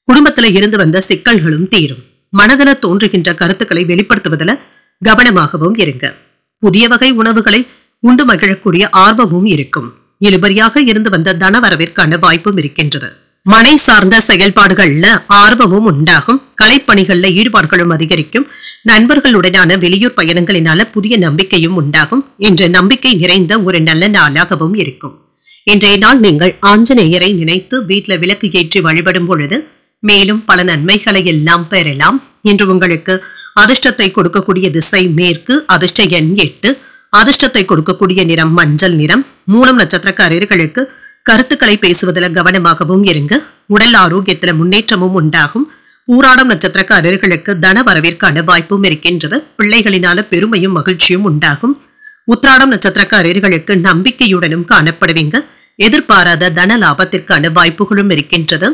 குடும்பத்துல இருந்து வந்த சிக்கல்களும் தீரும். மனதில தோன்றுகின்ற கருத்துக்களை வெளிப்படுத்துவதில் கவனமாகவும் இருங்க. புதிய வகை உணவுகளை உண்டு மகிழக்கூடிய ஆர்வமும் இருக்கும். இழுபறியாக இருந்து வந்த தனவரவிற்கான வாய்ப்பும் இருக்கின்றது. மனை சார்ந்த செயல்பாடுகள்ல ஆர்வமும் உண்டாகும். கலைப்பணிகள்ல ஈடுபாடுகளும் அதிகரிக்கும். நண்பர்களுடனான வெளியூர் பயணங்களினால புதிய நம்பிக்கையும் உண்டாகும். இன்று நம்பிக்கை நிறைந்த ஒரு நல்ல நாளாகவும் இருக்கும். இன்றைய நாள் நீங்கள் ஆஞ்சநேயரை நினைத்து வீட்டில் விளக்கு ஏற்றி வழிபடும் பொழுது மேலும் பல நன்மைகளை எல்லாம் பெறலாம். இன்று உங்களுக்கு அதிர்ஷ்டத்தை கொடுக்கக்கூடிய திசை மேற்கு. அதிர்ஷ்ட எண் 8. அதிர்ஷ்டத்தை கொடுக்கக்கூடிய நிறம் மஞ்சள் நிறம். மூலம் நட்சத்திரக்காரர்களுக்கு கருத்துக்களை பேசுவதில் கவனமாகவும் இருங்க. உடல் ஆரோக்கியத்துல முன்னேற்றமும் உண்டாகும். பூராடம் நட்சத்திரக்காரர்களுக்கு தன வரவிற்கான வாய்ப்பும் இருக்கின்றது. பிள்ளைகளினால பெருமையும் மகிழ்ச்சியும் உண்டாகும். உத்திராடம் நட்சத்திரக்காரர்களுக்கு நம்பிக்கையுடனும் காணப்படுவீங்க. எதிர்பாராத தன லாபத்திற்கான வாய்ப்புகளும் இருக்கின்றது.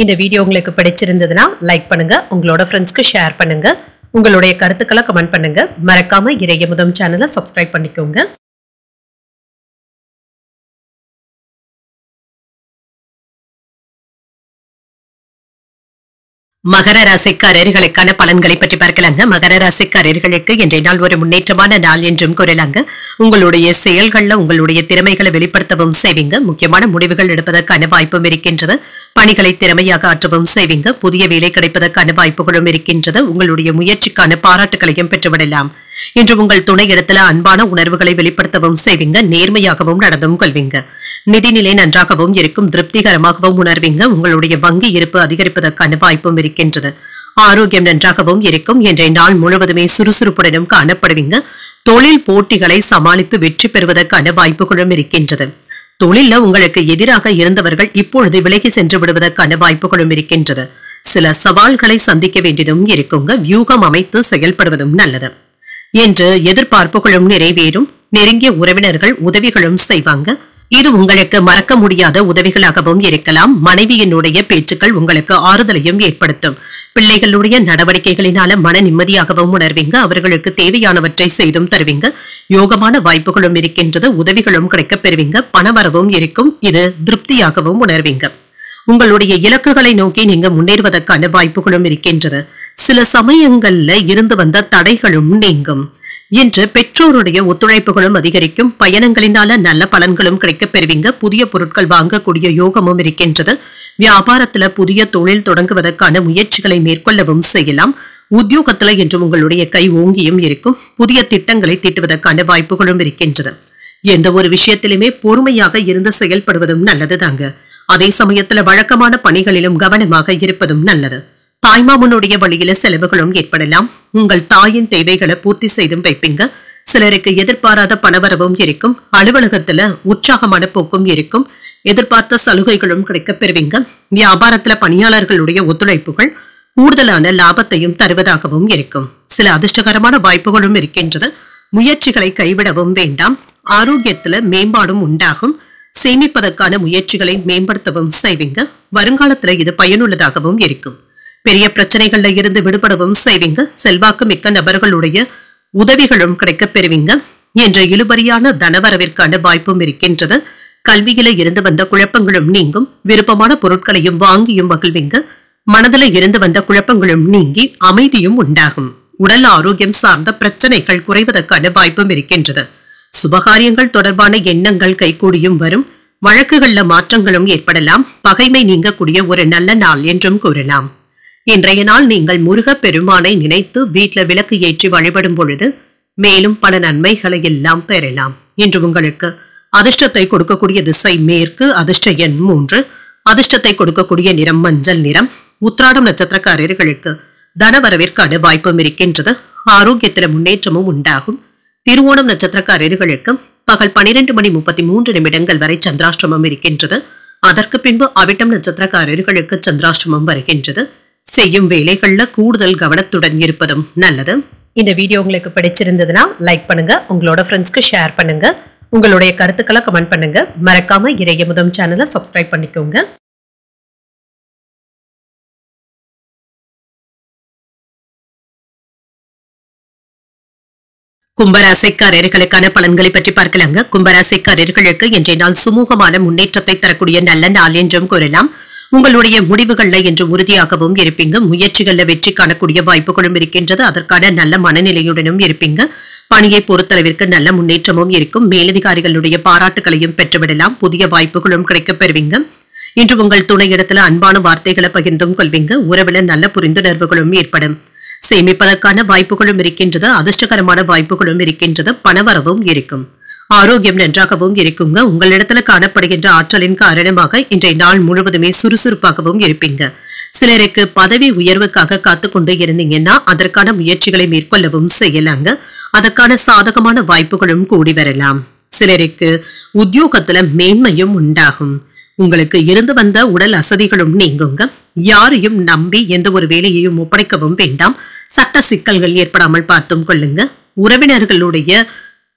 இந்த வீடியோ உங்களுக்கு பிடிச்சிருந்ததுன்னா லைக் பண்ணுங்க. உங்களோட ஃப்ரெண்ட்ஸ்க்கு ஷேர் பண்ணுங்க. உங்களுடைய கருத்துக்களை கமெண்ட் பண்ணுங்க. மறக்காம இறையமுதம் சேனலை சப்ஸ்கிரைப் பண்ணிக்கோங்க. மகர ராசிக்காரர்களுக்கான பலன்களை பற்றி பார்க்கலாங்க. மகர ராசிக்காரர்களுக்கு இன்றைய நாள் ஒரு முன்னேற்றமான நாள் என்றும் கூறலாங்க. உங்களுடைய செயல்கள்ல உங்களுடைய திறமைகளை வெளிப்படுத்தவும் செய்வீங்க. முக்கியமான முடிவுகள் எடுப்பதற்கான வாய்ப்பும் இருக்கின்றது. பணிகளை திறமையாக ஆற்றவும் செய்வீங்க. புதிய வேலை கிடைப்பதற்கான வாய்ப்புகளும் இருக்கின்றது. உங்களுடைய முயற்சிக்கான பாராட்டுகளையும் பெற்றுவிடலாம். இன்று உங்கள் துணை இடத்துல அன்பான உணர்வுகளை வெளிப்படுத்தவும் செய்வீங்க. நேர்மையாகவும் நடந்தும் கொள்வீங்க. நிதிநிலை நன்றாகவும் இருக்கும். திருப்திகரமாகவும் உணர்வீங்க. உங்களுடைய வங்கி இருப்பு அதிகரிப்பதற்கான வாய்ப்பும் இருக்கின்றது. ஆரோக்கியம் நன்றாகவும் இருக்கும். இன்றைய நாள் முழுவதுமே சுறுசுறுப்புடனும் காணப்படுவீங்க. தொழில் போட்டிகளை சமாளித்து வெற்றி பெறுவதற்கான வாய்ப்புகளும் இருக்கின்றது. தொழில உங்களுக்கு எதிராக இருந்தவர்கள் இப்பொழுது விலகி சென்று விடுவதற்கான வாய்ப்புகளும் இருக்கின்றது. சில சவால்களை சந்திக்க வேண்டியதும் இருக்குங்க. வியூகம் அமைத்து செயல்படுவதும் நல்லது. என்று எதிர்பார்ப்புகளும் நிறைவேறும். நெருங்கிய உறவினர்கள் உதவிகளும் செய்வாங்க. இது உங்களுக்கு மறக்க முடியாத உதவிகளாகவும் இருக்கலாம். மனைவியினுடைய பேச்சுக்கள் உங்களுக்கு ஆறுதலையும் ஏற்படுத்தும். பிள்ளைகளுடைய நடவடிக்கைகளினால மன நிம்மதியாகவும் உணர்வீங்க. அவர்களுக்கு தேவையானவற்றை செய்தும் தருவீங்க. யோகமான வாய்ப்புகளும் இருக்கின்றது. உதவிகளும் கிடைக்கப் பெறுவீங்க. பணவரவும் இருக்கும். இது திருப்தியாகவும் உணர்வீங்க. உங்களுடைய இலக்குகளை நோக்கி நீங்க முன்னேறுவதற்கான வாய்ப்புகளும் இருக்கின்றது. சில சமயங்கள்ல இருந்து வந்த தடைகளும் நீங்கும். இன்று பெற்றோருடைய ஒத்துழைப்புகளும் அதிகரிக்கும். பயணங்களினால நல்ல பலன்களும் கிடைக்கப் பெறுவீங்க. புதிய பொருட்கள் வாங்கக்கூடிய யோகமும் இருக்கின்றது. வியாபாரத்துல புதிய தொழில் தொடங்குவதற்கான முயற்சிகளை மேற்கொள்ளவும் செய்யலாம். உத்தியோகத்துல இன்று உங்களுடைய கை ஓங்கியும் இருக்கும். புதிய திட்டங்களை தீட்டுவதற்கான வாய்ப்புகளும் இருக்கின்றது. எந்த ஒரு விஷயத்திலுமே பொறுமையாக இருந்து செயல்படுவதும் நல்லது தாங்க. அதே சமயத்துல வழக்கமான பணிகளிலும் கவனமாக இருப்பதும் நல்லது. தாய்மாமனுடைய வழியில செலவுகளும் ஏற்படலாம். உங்கள் தாயின் தேவைகளை பூர்த்தி செய்தும் வைப்பீங்க. சிலருக்கு எதிர்பாராத பணவரவும் இருக்கும். அலுவலகத்துல உற்சாகமான போக்கும் இருக்கும். எதிர்பார்த்த சலுகைகளும் கிடைக்கப் பெறுவீங்க. வியாபாரத்துல பணியாளர்களுடைய ஒத்துழைப்புகள் கூடுதலான லாபத்தையும் தருவதாகவும் இருக்கும். சில அதிர்ஷ்டகரமான வாய்ப்புகளும் இருக்கின்றது. முயற்சிகளை கைவிடவும் வேண்டாம். ஆரோக்கியத்துல மேம்பாடும் உண்டாகும். சேமிப்பதற்கான முயற்சிகளை மேம்படுத்தவும் செய்வீங்க. வருங்காலத்துல இது பயனுள்ளதாகவும் இருக்கும். பெரிய பிரச்சனைகள்ல இருந்து விடுபடவும் செய்வீங்க. செல்வாக்கு மிக்க நபர்களுடைய உதவிகளும் கிடைக்கப் பெறுவீங்க. என்ற இழுபறியான தனவரவிற்கான வாய்ப்பும் இருக்கின்றது. கல்வியில இருந்து வந்த குழப்பங்களும் நீங்கும். விருப்பமான பொருட்களையும் வாங்கியும் மகிழ்வீங்க. மனதில இருந்து வந்த குழப்பங்களும் நீங்கி அமைதியும் உண்டாகும். உடல் ஆரோக்கியம் சார்ந்த பிரச்சனைகள் குறைவதற்கான வாய்ப்பும் இருக்கின்றது. சுபகாரியங்கள் தொடர்பான எண்ணங்கள் கைகூடியும் வரும். வழக்குகள்ல மாற்றங்களும் ஏற்படலாம். பகைமை நீங்கக்கூடிய ஒரு நல்ல நாள் என்றும் கூறலாம். இன்றைய நாள் நீங்கள் முருகப் பெருமானை நினைத்து வீட்ல விளக்கு ஏற்றி வழிபடும் பொழுது மேலும் பல நன்மைகளை எல்லாம் பெறலாம். இன்று உங்களுக்கு அதிர்ஷ்டத்தை கொடுக்கக்கூடிய திசை மேற்கு. அதிர்ஷ்ட எண் 3. அதிர்ஷ்டத்தை கொடுக்கக்கூடிய நிறம் மஞ்சள் நிறம். உத்திராடம் நட்சத்திரக்காரர்களுக்கு தனவரவிற்கான வாய்ப்பும் இருக்கின்றது. ஆரோக்கியத்தில முன்னேற்றமும் உண்டாகும். திருவோணம் நட்சத்திரக்காரர்களுக்கு பகல் 12:33 வரை சந்திராஷ்டமம் இருக்கின்றது. அதற்கு பின்பு அவிட்டம் நட்சத்திரக்காரர்களுக்கு சந்திராஷ்டமம் வருகின்றது. செய்யும் வேலைகள்ல கூடுதல் கவனத்துடன் இருப்பதும் நல்லது. இந்த வீடியோ உங்களுக்கு பிடிச்சிருந்ததுன்னா லைக் பண்ணுங்க. உங்களோட ஃப்ரெண்ட்ஸ்க்கு ஷேர் பண்ணுங்க. உங்களுடைய கருத்துக்களை கமெண்ட் பண்ணுங்க. மறக்காம இறையமுதம் சேனலை சப்ஸ்கிரைப் பண்ணிக்கோங்க. கும்பராசிக்காரர்களுக்கான பலன்களை பற்றி பார்க்கலாங்க. கும்பராசிக்காரர்களுக்கு இன்றைய நாள் சுமூகமான முன்னேற்றத்தை தரக்கூடிய நல்ல நாள் என்றும் கூறலாம். உங்களுடைய முடிவுகள்ல என்று உறுதியாகவும் இருப்பீங்க. முயற்சிகள்ல வெற்றி காணக்கூடிய வாய்ப்புகளும் இருக்கின்றது. அதற்கான நல்ல மனநிலையுடனும் இருப்பீங்க. பணியை பொறுத்தளவிற்கு நல்ல முன்னேற்றமும் இருக்கும். மேலதிகாரிகளுடைய பாராட்டுகளையும் பெற்றுவிடலாம். புதிய வாய்ப்புகளும் கிடைக்கப் பெறுவீங்க. இன்று உங்கள் துணையிடத்துல அன்பான வார்த்தைகளை பகிர்ந்தும் கொள்வீங்க. உறவுல நல்ல புரிந்துணர்வுகளும் ஏற்படும். சேமிப்பதற்கான வாய்ப்புகளும் இருக்கின்றது. அதிர்ஷ்டகரமான வாய்ப்புகளும் இருக்கின்றது. பணவரவும் இருக்கும். ஆரோக்கியம் நன்றாகவும் இருக்குங்க. உங்களிடத்துல காணப்படுகின்ற ஆற்றலின் காரணமாக இன்றைய நாள் முழுவதுமே சுறுசுறுப்பாகவும் இருப்பீங்க. சிலருக்கு பதவி உயர்வுக்காக காத்துக்கொண்டு இருந்தீங்கன்னா அதற்கான முயற்சிகளை மேற்கொள்ளவும் செய்யலாங்க. அதற்கான சாதகமான வாய்ப்புகளும் கூடி வரலாம். சிலருக்கு உத்தியோகத்துல மேன்மையும் உண்டாகும். உங்களுக்கு இருந்து வந்த உடல் அசதிகளும் நீங்குங்க. யாரையும் நம்பி எந்த ஒரு வேலையையும் ஒப்படைக்கவும் வேண்டாம். சட்ட சிக்கல்கள் ஏற்படாமல் பார்த்தும் கொள்ளுங்க. உறவினர்களுடைய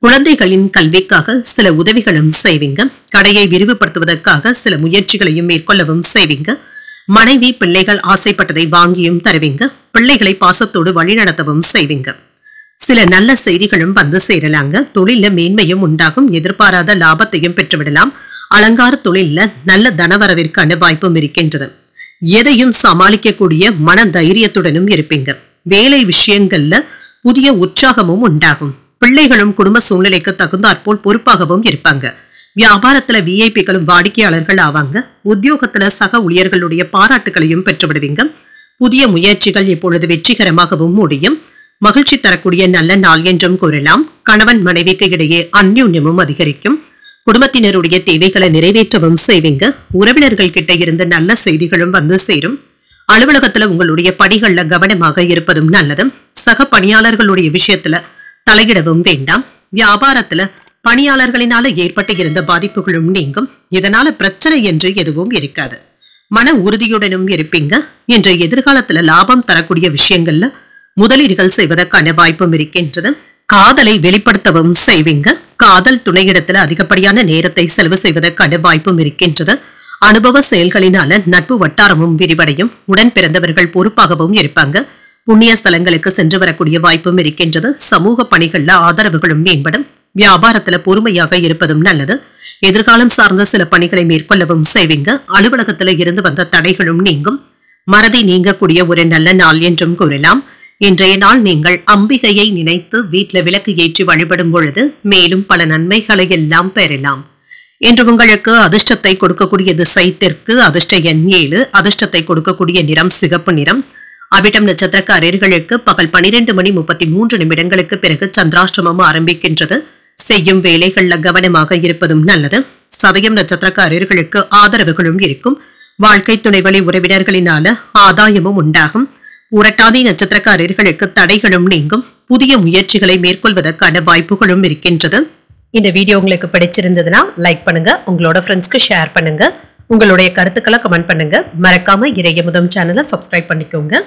குழந்தைகளின் கல்விக்காக சில உதவிகளும் செய்வீங்க. கடையை விரிவுபடுத்துவதற்காக சில முயற்சிகளையும் மேற்கொள்ளவும் செய்வீங்க. மனைவி பிள்ளைகள் ஆசைப்பட்டதை வாங்கியும் தருவீங்க. பிள்ளைகளை பாசத்தோடு வழிநடத்தவும் செய்வீங்க. சில நல்ல செய்திகளும் வந்து சேரலாங்க. தொழில மேன்மையும் உண்டாகும். எதிர்பாராத லாபத்தையும் பெற்றுவிடலாம். அலங்கார தொழில நல்ல தனவரவிற்கான வாய்ப்பும் இருக்கின்றது. எதையும் சமாளிக்கக்கூடிய மன தைரியத்துடனும் இருப்பீங்க. வேலை விஷயங்கள்ல புதிய உற்சாகமும் உண்டாகும். பிள்ளைகளும் குடும்ப சூழ்நிலைக்கு தகுந்தாற்போல் பொறுப்பாகவும் இருப்பாங்க. வியாபாரத்துல விஐபிகளும் வாடிக்கையாளர்கள் ஆவாங்க. உத்தியோகத்துல சக ஊழியர்களுடைய பாராட்டுகளையும் பெற்றுவிடுவீங்க. புதிய முயற்சிகள் இப்பொழுது வெற்றிகரமாகவும் முடியும். மகிழ்ச்சி தரக்கூடிய நல்ல நாள் என்றும் கூறலாம். கணவன் மனைவிக்கு இடையே அந்யோன்யமும் அதிகரிக்கும். குடும்பத்தினருடைய தேவைகளை நிறைவேற்றவும் செய்வீங்க. உறவினர்கள் கிட்ட இருந்து நல்ல செய்திகளும் வந்து சேரும். அலுவலகத்துல உங்களுடைய பணிகள்ல கவனமாக இருப்பதும் நல்லது. சக பணியாளர்களுடைய விஷயத்துல தலையிடவும் வேண்டாம். வியாபாரத்துல பணியாளர்களினால ஏற்பட்டு இருந்த பாதிப்புகளும் நீங்கும். இதனால பிரச்சனை என்று எதுவும் இருக்காது. மன உறுதியுடனும் இருப்பீங்க. என்ற எதிர்காலத்துல லாபம் தரக்கூடிய விஷயங்கள்ல முதலீடுகள் செய்வதற்கான வாய்ப்பும் இருக்கின்றது. காதலை வெளிப்படுத்தவும் செய்வீங்க. காதல் துணையிடத்துல அதிகப்படியான நேரத்தை செலவு செய்வதற்கான வாய்ப்பும் இருக்கின்றது. அனுபவ செயல்களினால நட்பு வட்டாரமும் விரிவடையும். உடன் பிறந்தவர்கள் பொறுப்பாகவும் இருப்பாங்க. புண்ணிய ஸ்தலங்களுக்கு சென்று வரக்கூடிய வாய்ப்பும் இருக்கின்றது. சமூக பணிகள்ல ஆதரவுகளும் மேம்படும். வியாபாரத்துல பொறுமையாக இருப்பதும் நல்லது. எதிர்காலம் சார்ந்த சில பணிகளை மேற்கொள்ளவும் செய்வீங்க. அலுவலகத்துல இருந்து வந்த தடைகளும் நீங்கும். மறதி நீங்கக்கூடிய ஒரு நல்ல நாள் என்றும் கூறலாம். இன்றைய நாள் நீங்கள் அம்பிகையை நினைத்து வீட்ல விளக்கு ஏற்றி வழிபடும் பொழுது மேலும் பல நன்மைகளை எல்லாம் பெறலாம். இன்று உங்களுக்கு அதிர்ஷ்டத்தை கொடுக்கக்கூடிய திசை தெற்கு. அதிர்ஷ்ட எண் 7. அதிர்ஷ்டத்தை கொடுக்கக்கூடிய நிறம் சிகப்பு நிறம். அவிட்டம் நட்சத்திரக்காரர்களுக்கு பகல் 12:33 பிறகு சந்திராஷ்டமம் ஆரம்பிக்கின்றது. செய்யும் வேலைகள்ல கவனமாக இருப்பதும் நல்லது. சதயம் நட்சத்திரக்காரர்களுக்கு ஆதரவுகளும் இருக்கும். வாழ்க்கை துணை வழி உறவினர்களினால ஆதாயமும் உண்டாகும். புரட்டாதி நட்சத்திரக்காரர்களுக்கு தடைகளும் நீங்கும். புதிய முயற்சிகளை மேற்கொள்வதற்கான வாய்ப்புகளும் இருக்கின்றது. இந்த வீடியோ உங்களுக்கு பிடிச்சிருந்ததுன்னா லைக் பண்ணுங்க, உங்களோட ஃப்ரெண்ட்ஸ்க்கு ஷேர் பண்ணுங்க, உங்களுடைய கருத்துக்களை கமெண்ட் பண்ணுங்க. மறக்காம இறையமுதம் சேனலை சப்ஸ்கிரைப் பண்ணிக்கோங்க.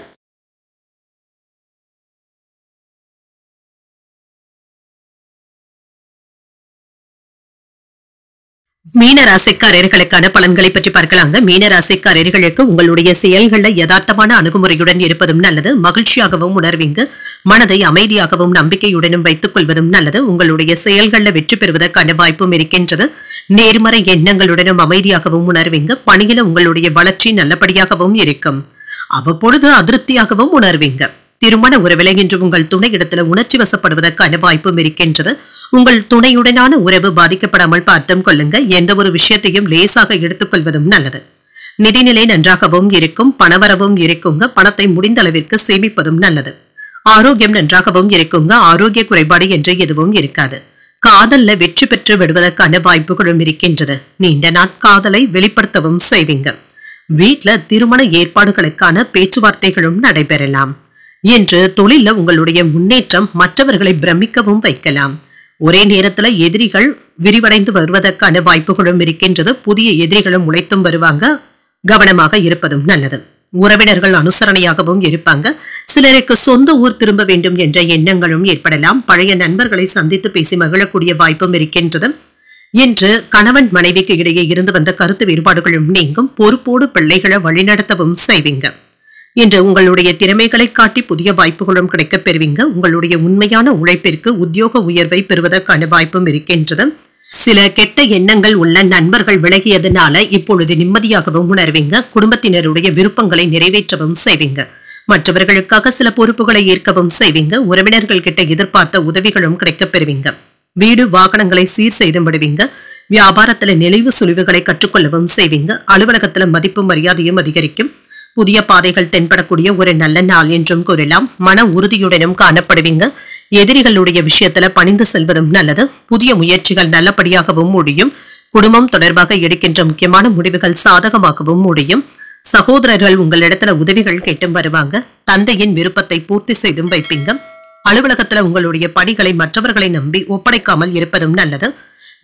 மீன ராசிக்காரர்களுக்கான பலன்களை பற்றி பார்க்கலாங்க. மீன ராசிக்காரர்களுக்கு உங்களுடைய செயல்களில் யதார்த்தமான அணுகுமுறையுடன் இருப்பதும் நல்லது. மகிழ்ச்சியாகவும் உணர்வீங்க. மனதை அமைதியாகவும் நம்பிக்கையுடனும் வைத்துக் கொள்வதும் நல்லது. உங்களுடைய செயல்களில் வெற்றி பெறுவதற்கான வாய்ப்பும் இருக்கின்றது. நேர்மறை எண்ணங்களுடனும் அமைதியாகவும் உணர்வீங்க. பணியில உங்களுடைய வளர்ச்சி நல்லபடியாகவும் இருக்கும். அவ்வப்பொழுது அதிருப்தியாகவும் உணர்வீங்க. திருமண உறவில இன்று உங்கள் துணை இடத்துல உணர்ச்சி வசப்படுவதற்கான வாய்ப்பும் இருக்கின்றது. உங்கள் துணையுடனான உறவு பாதிக்கப்படாமல் பார்த்தும் கொள்ளுங்க. எந்த ஒரு விஷயத்தையும் லேசாக எடுத்துக் கொள்வதும் நல்லது. நிதிநிலை நன்றாகவும் இருக்கும். பணவரவும் இருக்குங்க. பணத்தை முடிந்த அளவிற்கு சேமிப்பதும் நல்லது. ஆரோக்கியம் நன்றாகவும் இருக்குங்க. ஆரோக்கிய குறைபாடு என்று எதுவும் இருக்காது. காதல்ல வெற்றி பெற்று விடுவதற்கான வாய்ப்புகளும் இருக்கின்றது. நீண்ட நாட்காதலை வெளிப்படுத்தவும் செய்வீங்க. வீட்டுல திருமண ஏற்பாடுகளுக்கான பேச்சுவார்த்தைகளும் நடைபெறலாம். என்று தொழில உங்களுடைய முன்னேற்றம் மற்றவர்களை பிரமிக்கவும் வைக்கலாம். ஒரே நேரத்துல எதிரிகள் விரிவடைந்து வருவதற்கான வாய்ப்புகளும் இருக்கின்றது. புதிய எதிரிகளும் உழைத்தும் வருவாங்க. கவனமாக இருப்பதும் நல்லது. உறவினர்கள் அனுசரணையாகவும் இருப்பாங்க. சிலருக்கு சொந்த ஊர் திரும்ப வேண்டும் என்ற எண்ணங்களும் ஏற்படலாம். பழைய நண்பர்களை சந்தித்து பேசி மகிழக்கூடிய வாய்ப்பும் இருக்கின்றது. இன்று கணவன் மனைவிக்கு இடையே இருந்து வந்த கருத்து வேறுபாடுகளும் நீங்கும். பொறுப்போடு பிள்ளைகளை வழிநடத்தவும் செய்வீங்க. இன்று உங்களுடைய திறமைகளை காட்டி புதிய வாய்ப்புகளும் கிடைக்கப் பெறுவீங்க. உங்களுடைய உண்மையான உழைப்பிற்கு உத்தியோக உயர்வை பெறுவதற்கான வாய்ப்பும் இருக்கின்றது. சில கெட்ட எண்ணங்கள் உள்ள நண்பர்கள் விலகியதனால இப்பொழுது நிம்மதியாகவும் உணர்வீங்க. குடும்பத்தினருடைய விருப்பங்களை நிறைவேற்றவும் செய்வீங்க. மற்றவர்களுக்காக சில பொறுப்புகளை ஏற்கவும் செய்வீங்க. உறவினர்கள் கிட்ட எதிர்பார்த்த உதவிகளும் கிடைக்கப் பெறுவீங்க. வீடு வாகனங்களை சீர் செய்து விடுவீங்க. வியாபாரத்துல நெளிவு சுழிவுகளை கற்றுக்கொள்ளவும் செய்வீங்க. அலுவலகத்துல மதிப்பு மரியாதையும் அதிகரிக்கும். புதிய பாதைகள் தென்படக்கூடிய ஒரு நல்ல நாள் என்றும் கூறலாம். மன உறுதியுடனும் காணப்படுவீங்க. எதிரிகளுடைய விஷயத்துல பணிந்து செல்வதும் நல்லது. புதிய முயற்சிகள் நல்லபடியாகவும் முடியும். குடும்பம் தொடர்பாக எடுக்கின்ற முக்கியமான முடிவுகள் சாதகமாகவும் முடியும். சகோதரர்கள் உங்களிடத்துல உதவிகள் கேட்டும் வருவாங்க. தந்தையின் விருப்பத்தை பூர்த்தி செய்தும் வைப்பீங்க. அலுவலகத்துல உங்களுடைய பணிகளை மற்றவர்களை நம்பி ஒப்படைக்காமல் இருப்பதும் நல்லது.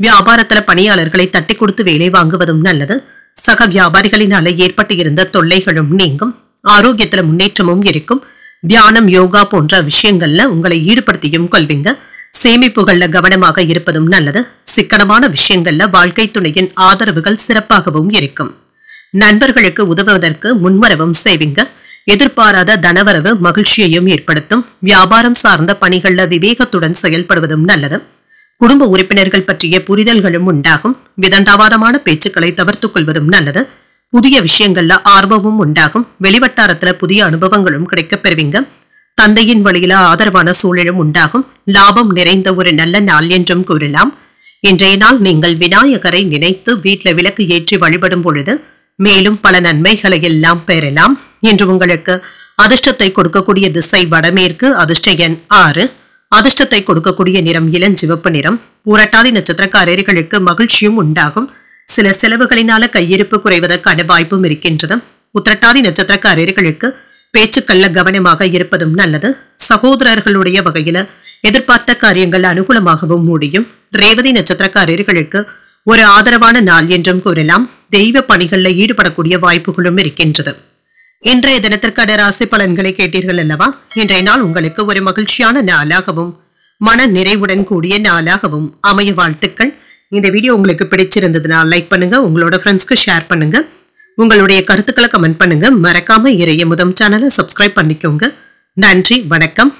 வியாபாரத்துல பணியாளர்களை தட்டி கொடுத்து வேலை வாங்குவதும் நல்லது. சக வியாபாரிகளினால ஏற்பட்டு இருந்த தொல்லைகளும் நீங்கும். ஆரோக்கியத்துல முன்னேற்றமும் இருக்கும். தியானம், யோகா போன்ற விஷயங்கள்ல உங்களை ஈடுபடுத்தியும் கொள்வீங்க. சேமிப்புகள்ல கவனமாக இருப்பதும் நல்லது. சிக்கனமான விஷயங்கள்ல வாழ்க்கை துணையின் ஆதரவுகள் சிறப்பாகவும் இருக்கும். நண்பர்களுக்கு உதவுவதற்கு முன்வரவும் செய்வீங்க. எதிர்பாராத தனவரவு மகிழ்ச்சியையும் ஏற்படுத்தும். வியாபாரம் சார்ந்த பணிகள்ல விவேகத்துடன் செயல்படுவதும் நல்லது. குடும்ப உறுப்பினர்கள் பற்றிய புரிதல்களும் உண்டாகும். விதண்டாவாதமான பேச்சுக்களை தவிர்த்துக் கொள்வதும் நல்லது. புதிய விஷயங்கள்ல ஆர்வமும் உண்டாகும். வெளிவட்டாரத்துல புதிய அனுபவங்களும் கிடைக்கப் பெறுவீங்க. தந்தையின் வழியில ஆதரவான சூழலும் உண்டாகும். லாபம் நிறைந்த ஒரு நல்ல நாள் என்றும் கூறலாம். இன்றைய நாள் நீங்கள் விநாயகரை நினைத்து வீட்டுல விளக்கு ஏற்றி வழிபடும் பொழுது மேலும் பல நன்மைகளை எல்லாம் பெறலாம். இன்று உங்களுக்கு அதிர்ஷ்டத்தை கொடுக்கக்கூடிய திசை வடமேற்கு. அதிர்ஷ்ட எண் 6. அதிர்ஷ்டத்தை கொடுக்கக்கூடிய நிறம் இளஞ்சிவப்பு நிறம். புரட்டாதி நட்சத்திரக்காரர்களுக்கு மகிழ்ச்சியும் உண்டாகும். சில செலவுகளினால கையிருப்பு குறைவதற்கான வாய்ப்பும் இருக்கின்றது. உத்திரட்டாதி நட்சத்திரக்காரர்களுக்கு பேச்சுக்கள்ல கவனமாக இருப்பதும் நல்லது. சகோதரர்களுடைய வகையில எதிர்பார்த்த காரியங்கள் அனுகூலமாகவும் முடியும். ரேவதி நட்சத்திரக்காரர்களுக்கு ஒரு ஆதரவான நாள் என்றும் கூறலாம். தெய்வ பணிகள்ல ஈடுபடக்கூடிய வாய்ப்புகளும் இருக்கின்றது. இன்றைய தினத்திற்கான ராசி பலன்களை கேட்டீர்கள் அல்லவா? இன்றைய நாள் உங்களுக்கு ஒரு மகிழ்ச்சியான நாளாகவும் மன நிறைவுடன் கூடிய நாளாகவும் அமைய வாழ்த்துக்கள். இந்த வீடியோ உங்களுக்கு பிடிச்சிருந்ததுன்னா லைக் பண்ணுங்க, உங்களோட ஃப்ரெண்ட்ஸ்க்கு ஷேர் பண்ணுங்க, உங்களுடைய கருத்துக்களை கமெண்ட் பண்ணுங்க. மறக்காம இறையமுதம் சேனலை சப்ஸ்கிரைப் பண்ணிக்கோங்க. நன்றி, வணக்கம்.